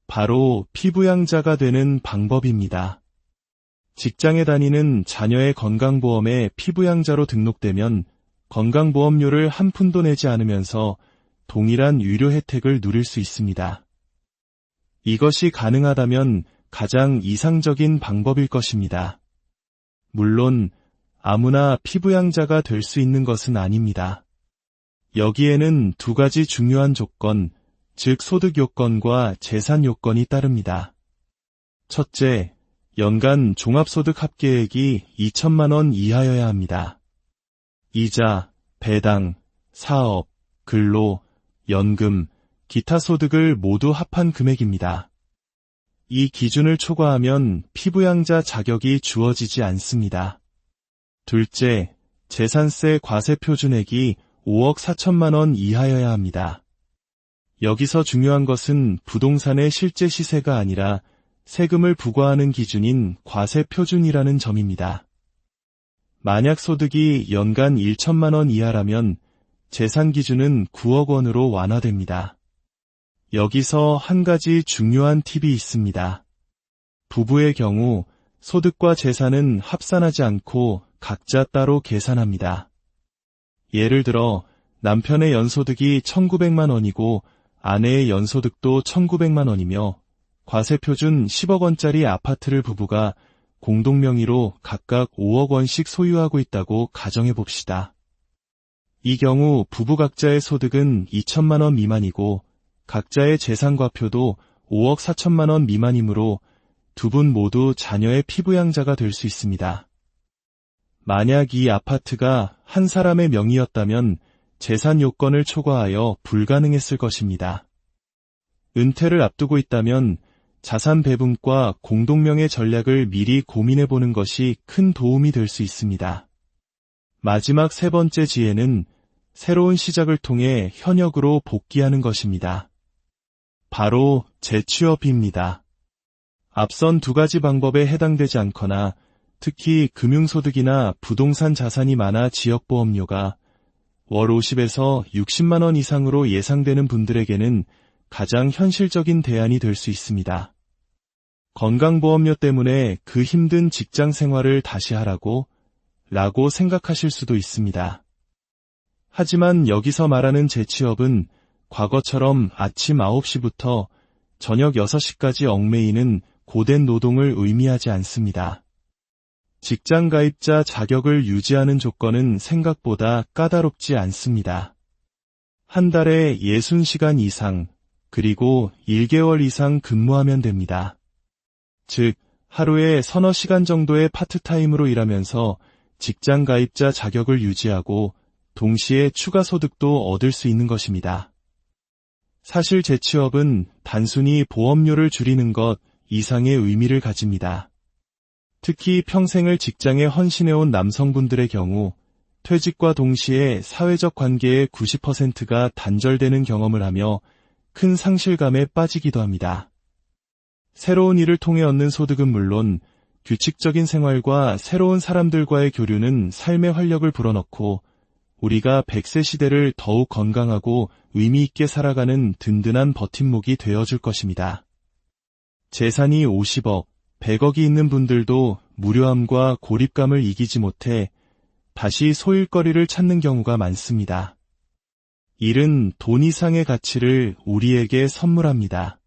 A: 바로 피부양자가 되는 방법입니다. 직장에 다니는 자녀의 건강보험에 피부양자로 등록되면 건강보험료를 한 푼도 내지 않으면서 동일한 유료 혜택을 누릴 수 있습니다. 이것이 가능하다면 가장 이상적인 방법일 것입니다. 물론 아무나 피부양자가 될 수 있는 것은 아닙니다. 여기에는 두 가지 중요한 조건, 즉 소득 요건과 재산 요건이 따릅니다. 첫째, 연간 종합소득 합계액이 2천만 원 이하여야 합니다. 이자, 배당, 사업, 근로, 연금, 기타 소득을 모두 합한 금액입니다. 이 기준을 초과하면 피부양자 자격이 주어지지 않습니다. 둘째, 재산세 과세 표준액이 5억 4천만 원 이하여야 합니다. 여기서 중요한 것은 부동산의 실제 시세가 아니라 세금을 부과하는 기준인 과세 표준이라는 점입니다. 만약 소득이 연간 1천만 원 이하라면 재산 기준은 9억 원으로 완화됩니다. 여기서 한 가지 중요한 팁이 있습니다. 부부의 경우 소득과 재산은 합산하지 않고 각자 따로 계산합니다. 예를 들어 남편의 연소득이 1,900만 원이고 아내의 연소득도 1,900만 원이며 과세표준 10억 원짜리 아파트를 부부가 공동명의로 각각 5억 원씩 소유하고 있다고 가정해 봅시다. 이 경우 부부 각자의 소득은 2천만 원 미만이고 각자의 재산과표도 5억 4천만 원 미만이므로 두 분 모두 자녀의 피부양자가 될 수 있습니다. 만약 이 아파트가 한 사람의 명의였다면 재산 요건을 초과하여 불가능했을 것입니다. 은퇴를 앞두고 있다면 자산 배분과 공동명의 전략을 미리 고민해보는 것이 큰 도움이 될 수 있습니다. 마지막 세 번째 지혜는 새로운 시작을 통해 현역으로 복귀하는 것입니다. 바로 재취업입니다. 앞선 두 가지 방법에 해당되지 않거나 특히 금융소득이나 부동산 자산이 많아 지역보험료가 월 50에서 60만 원 이상으로 예상되는 분들에게는 가장 현실적인 대안이 될 수 있습니다. 건강보험료 때문에 그 힘든 직장 생활을 다시 하라고 생각하실 수도 있습니다. 하지만 여기서 말하는 재취업은 과거처럼 아침 9시부터 저녁 6시까지 얽매이는 고된 노동을 의미하지 않습니다. 직장 가입자 자격을 유지하는 조건은 생각보다 까다롭지 않습니다. 한 달에 60시간 이상, 그리고 1개월 이상 근무하면 됩니다. 즉, 하루에 서너 시간 정도의 파트타임으로 일하면서 직장 가입자 자격을 유지하고 동시에 추가 소득도 얻을 수 있는 것입니다. 사실 재취업은 단순히 보험료를 줄이는 것 이상의 의미를 가집니다. 특히 평생을 직장에 헌신해온 남성분들의 경우 퇴직과 동시에 사회적 관계의 90%가 단절되는 경험을 하며 큰 상실감에 빠지기도 합니다. 새로운 일을 통해 얻는 소득은 물론 규칙적인 생활과 새로운 사람들과의 교류는 삶의 활력을 불어넣고 우리가 100세 시대를 더욱 건강하고 의미 있게 살아가는 든든한 버팀목이 되어줄 것입니다. 재산이 50억, 100억이 있는 분들도 무료함과 고립감을 이기지 못해 다시 소일거리를 찾는 경우가 많습니다. 일은 돈 이상의 가치를 우리에게 선물합니다.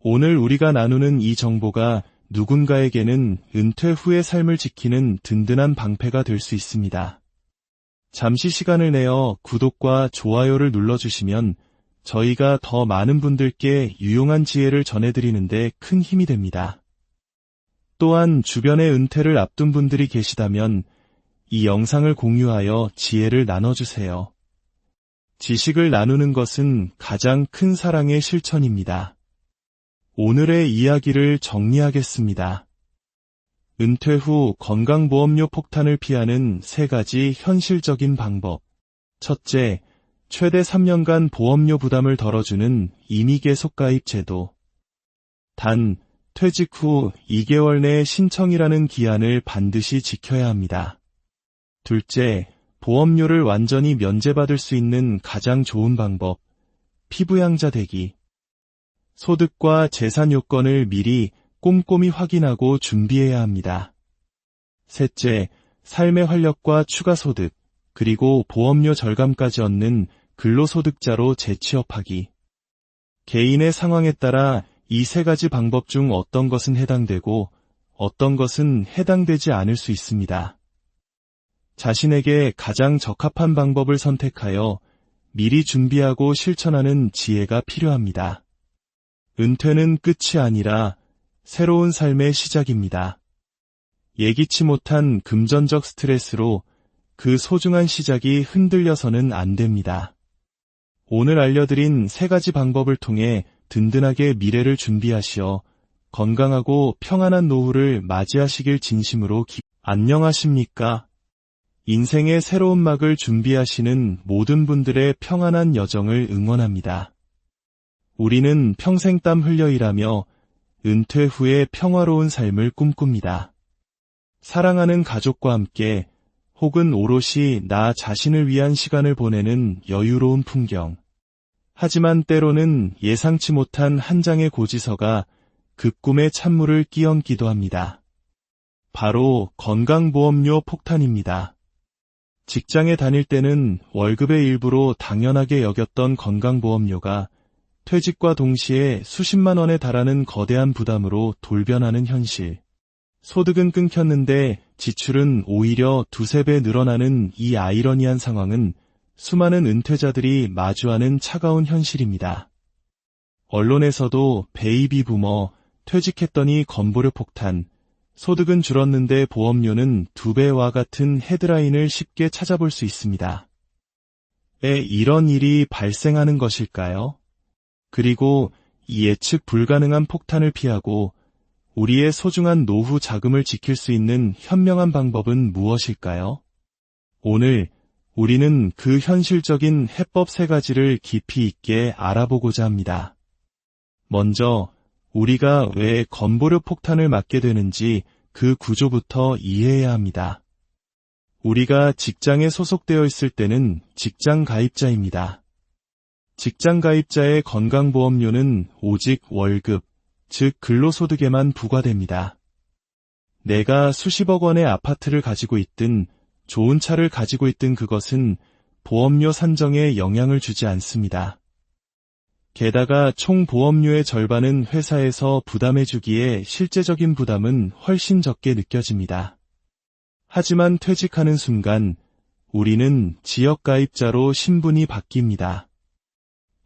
A: 오늘 우리가 나누는 이 정보가 누군가에게는 은퇴 후의 삶을 지키는 든든한 방패가 될 수 있습니다. 잠시 시간을 내어 구독과 좋아요를 눌러주시면 저희가 더 많은 분들께 유용한 지혜를 전해드리는데 큰 힘이 됩니다. 또한 주변에 은퇴를 앞둔 분들이 계시다면 이 영상을 공유하여 지혜를 나눠주세요. 지식을 나누는 것은 가장 큰 사랑의 실천입니다. 오늘의 이야기를 정리하겠습니다. 은퇴 후 건강보험료 폭탄을 피하는 3가지 현실적인 방법. 첫째, 최대 3년간 보험료 부담을 덜어주는 임의계속가입 제도. 단, 퇴직 후 2개월 내에 신청이라는 기한을 반드시 지켜야 합니다. 둘째, 보험료를 완전히 면제받을 수 있는 가장 좋은 방법, 피부양자 되기. 소득과 재산 요건을 미리 꼼꼼히 확인하고 준비해야 합니다. 셋째, 삶의 활력과 추가소득, 그리고 보험료 절감까지 얻는 근로소득자로 재취업하기. 개인의 상황에 따라 이 3가지 방법 중 어떤 것은 해당되고 어떤 것은 해당되지 않을 수 있습니다. 자신에게 가장 적합한 방법을 선택하여 미리 준비하고 실천하는 지혜가 필요합니다. 은퇴는 끝이 아니라 새로운 삶의 시작입니다. 예기치 못한 금전적 스트레스로 그 소중한 시작이 흔들려서는 안 됩니다. 오늘 알려드린 3가지 방법을 통해 든든하게 미래를 준비하시어 건강하고 평안한 노후를 맞이하시길 진심으로 안녕하십니까? 인생의 새로운 막을 준비하시는 모든 분들의 평안한 여정을 응원합니다. 우리는 평생 땀 흘려 일하며 은퇴 후에 평화로운 삶을 꿈꿉니다. 사랑하는 가족과 함께 혹은 오롯이 나 자신을 위한 시간을 보내는 여유로운 풍경. 하지만 때로는 예상치 못한 한 장의 고지서가 그 꿈의 찬물을 끼얹기도 합니다. 바로 건강보험료 폭탄입니다. 직장에 다닐 때는 월급의 일부로 당연하게 여겼던 건강보험료가 퇴직과 동시에 수십만 원에 달하는 거대한 부담으로 돌변하는 현실. 소득은 끊겼는데 지출은 오히려 2~3배 늘어나는 이 아이러니한 상황은 수많은 은퇴자들이 마주하는 차가운 현실입니다. 언론에서도 베이비 부머, 퇴직했더니 건보료 폭탄, 소득은 줄었는데 보험료는 2배와 같은 헤드라인을 쉽게 찾아볼 수 있습니다. 왜 이런 일이 발생하는 것일까요? 그리고 이 예측 불가능한 폭탄을 피하고 우리의 소중한 노후 자금을 지킬 수 있는 현명한 방법은 무엇일까요? 오늘 우리는 그 현실적인 해법 3가지를 깊이 있게 알아보고자 합니다. 먼저 우리가 왜 건보료 폭탄을 맞게 되는지 그 구조부터 이해해야 합니다. 우리가 직장에 소속되어 있을 때는 직장 가입자입니다. 직장 가입자의 건강보험료는 오직 월급, 즉 근로소득에만 부과됩니다. 내가 수십억 원의 아파트를 가지고 있든 좋은 차를 가지고 있든 그것은 보험료 산정에 영향을 주지 않습니다. 게다가 총 보험료의 절반은 회사에서 부담해주기에 실제적인 부담은 훨씬 적게 느껴집니다. 하지만 퇴직하는 순간 우리는 지역가입자로 신분이 바뀝니다.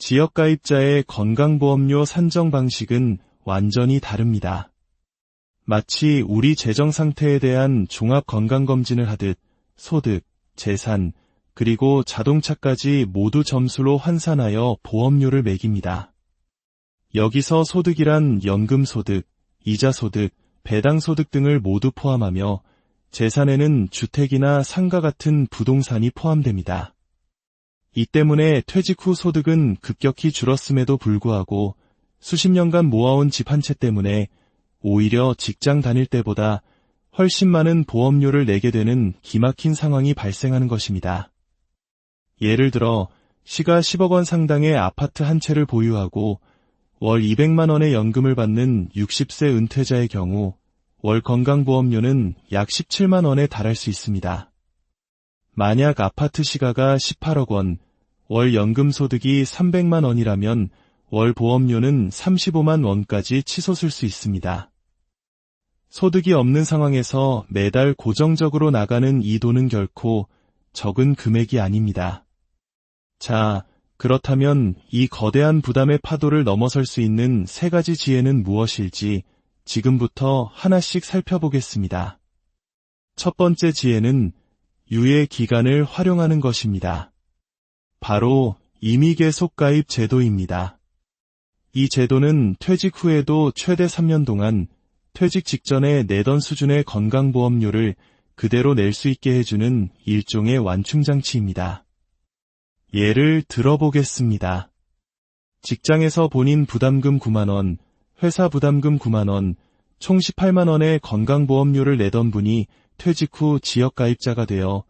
A: 지역가입자의 건강보험료 산정 방식은 완전히 다릅니다. 마치 우리 재정 상태에 대한 종합건강검진을 하듯 소득, 재산, 그리고 자동차까지 모두 점수로 환산하여 보험료를 매깁니다. 여기서 소득이란 연금소득, 이자소득, 배당소득 등을 모두 포함하며 재산에는 주택이나 상가 같은 부동산이 포함됩니다. 이 때문에 퇴직 후 소득은 급격히 줄었음에도 불구하고 수십 년간 모아온 집 한 채 때문에 오히려 직장 다닐 때보다 훨씬 많은 보험료를 내게 되는 기막힌 상황이 발생하는 것입니다. 예를 들어 시가 10억 원 상당의 아파트 한 채를 보유하고 월 200만 원의 연금을 받는 60세 은퇴자의 경우 월 건강보험료는 약 17만 원에 달할 수 있습니다. 만약 아파트 시가가 18억 원, 월 연금 소득이 300만 원이라면 월 보험료는 35만 원까지 치솟을 수 있습니다. 소득이 없는 상황에서 매달 고정적으로 나가는 이 돈은 결코 적은 금액이 아닙니다. 자, 그렇다면 이 거대한 부담의 파도를 넘어설 수 있는 3가지 지혜는 무엇일지 지금부터 하나씩 살펴보겠습니다. 첫 번째 지혜는 유예 기간을 활용하는 것입니다. 바로 임의계속가입 제도입니다. 이 제도는 퇴직 후에도 최대 3년 동안 퇴직 직전에 내던 수준의 건강보험료를 그대로 낼 수 있게 해주는 일종의 완충장치입니다. 예를 들어보겠습니다. 직장에서 본인 부담금 9만원, 회사 부담금 9만원, 총 18만원의 건강보험료를 내던 분이 퇴직 후 지역가입자가 되어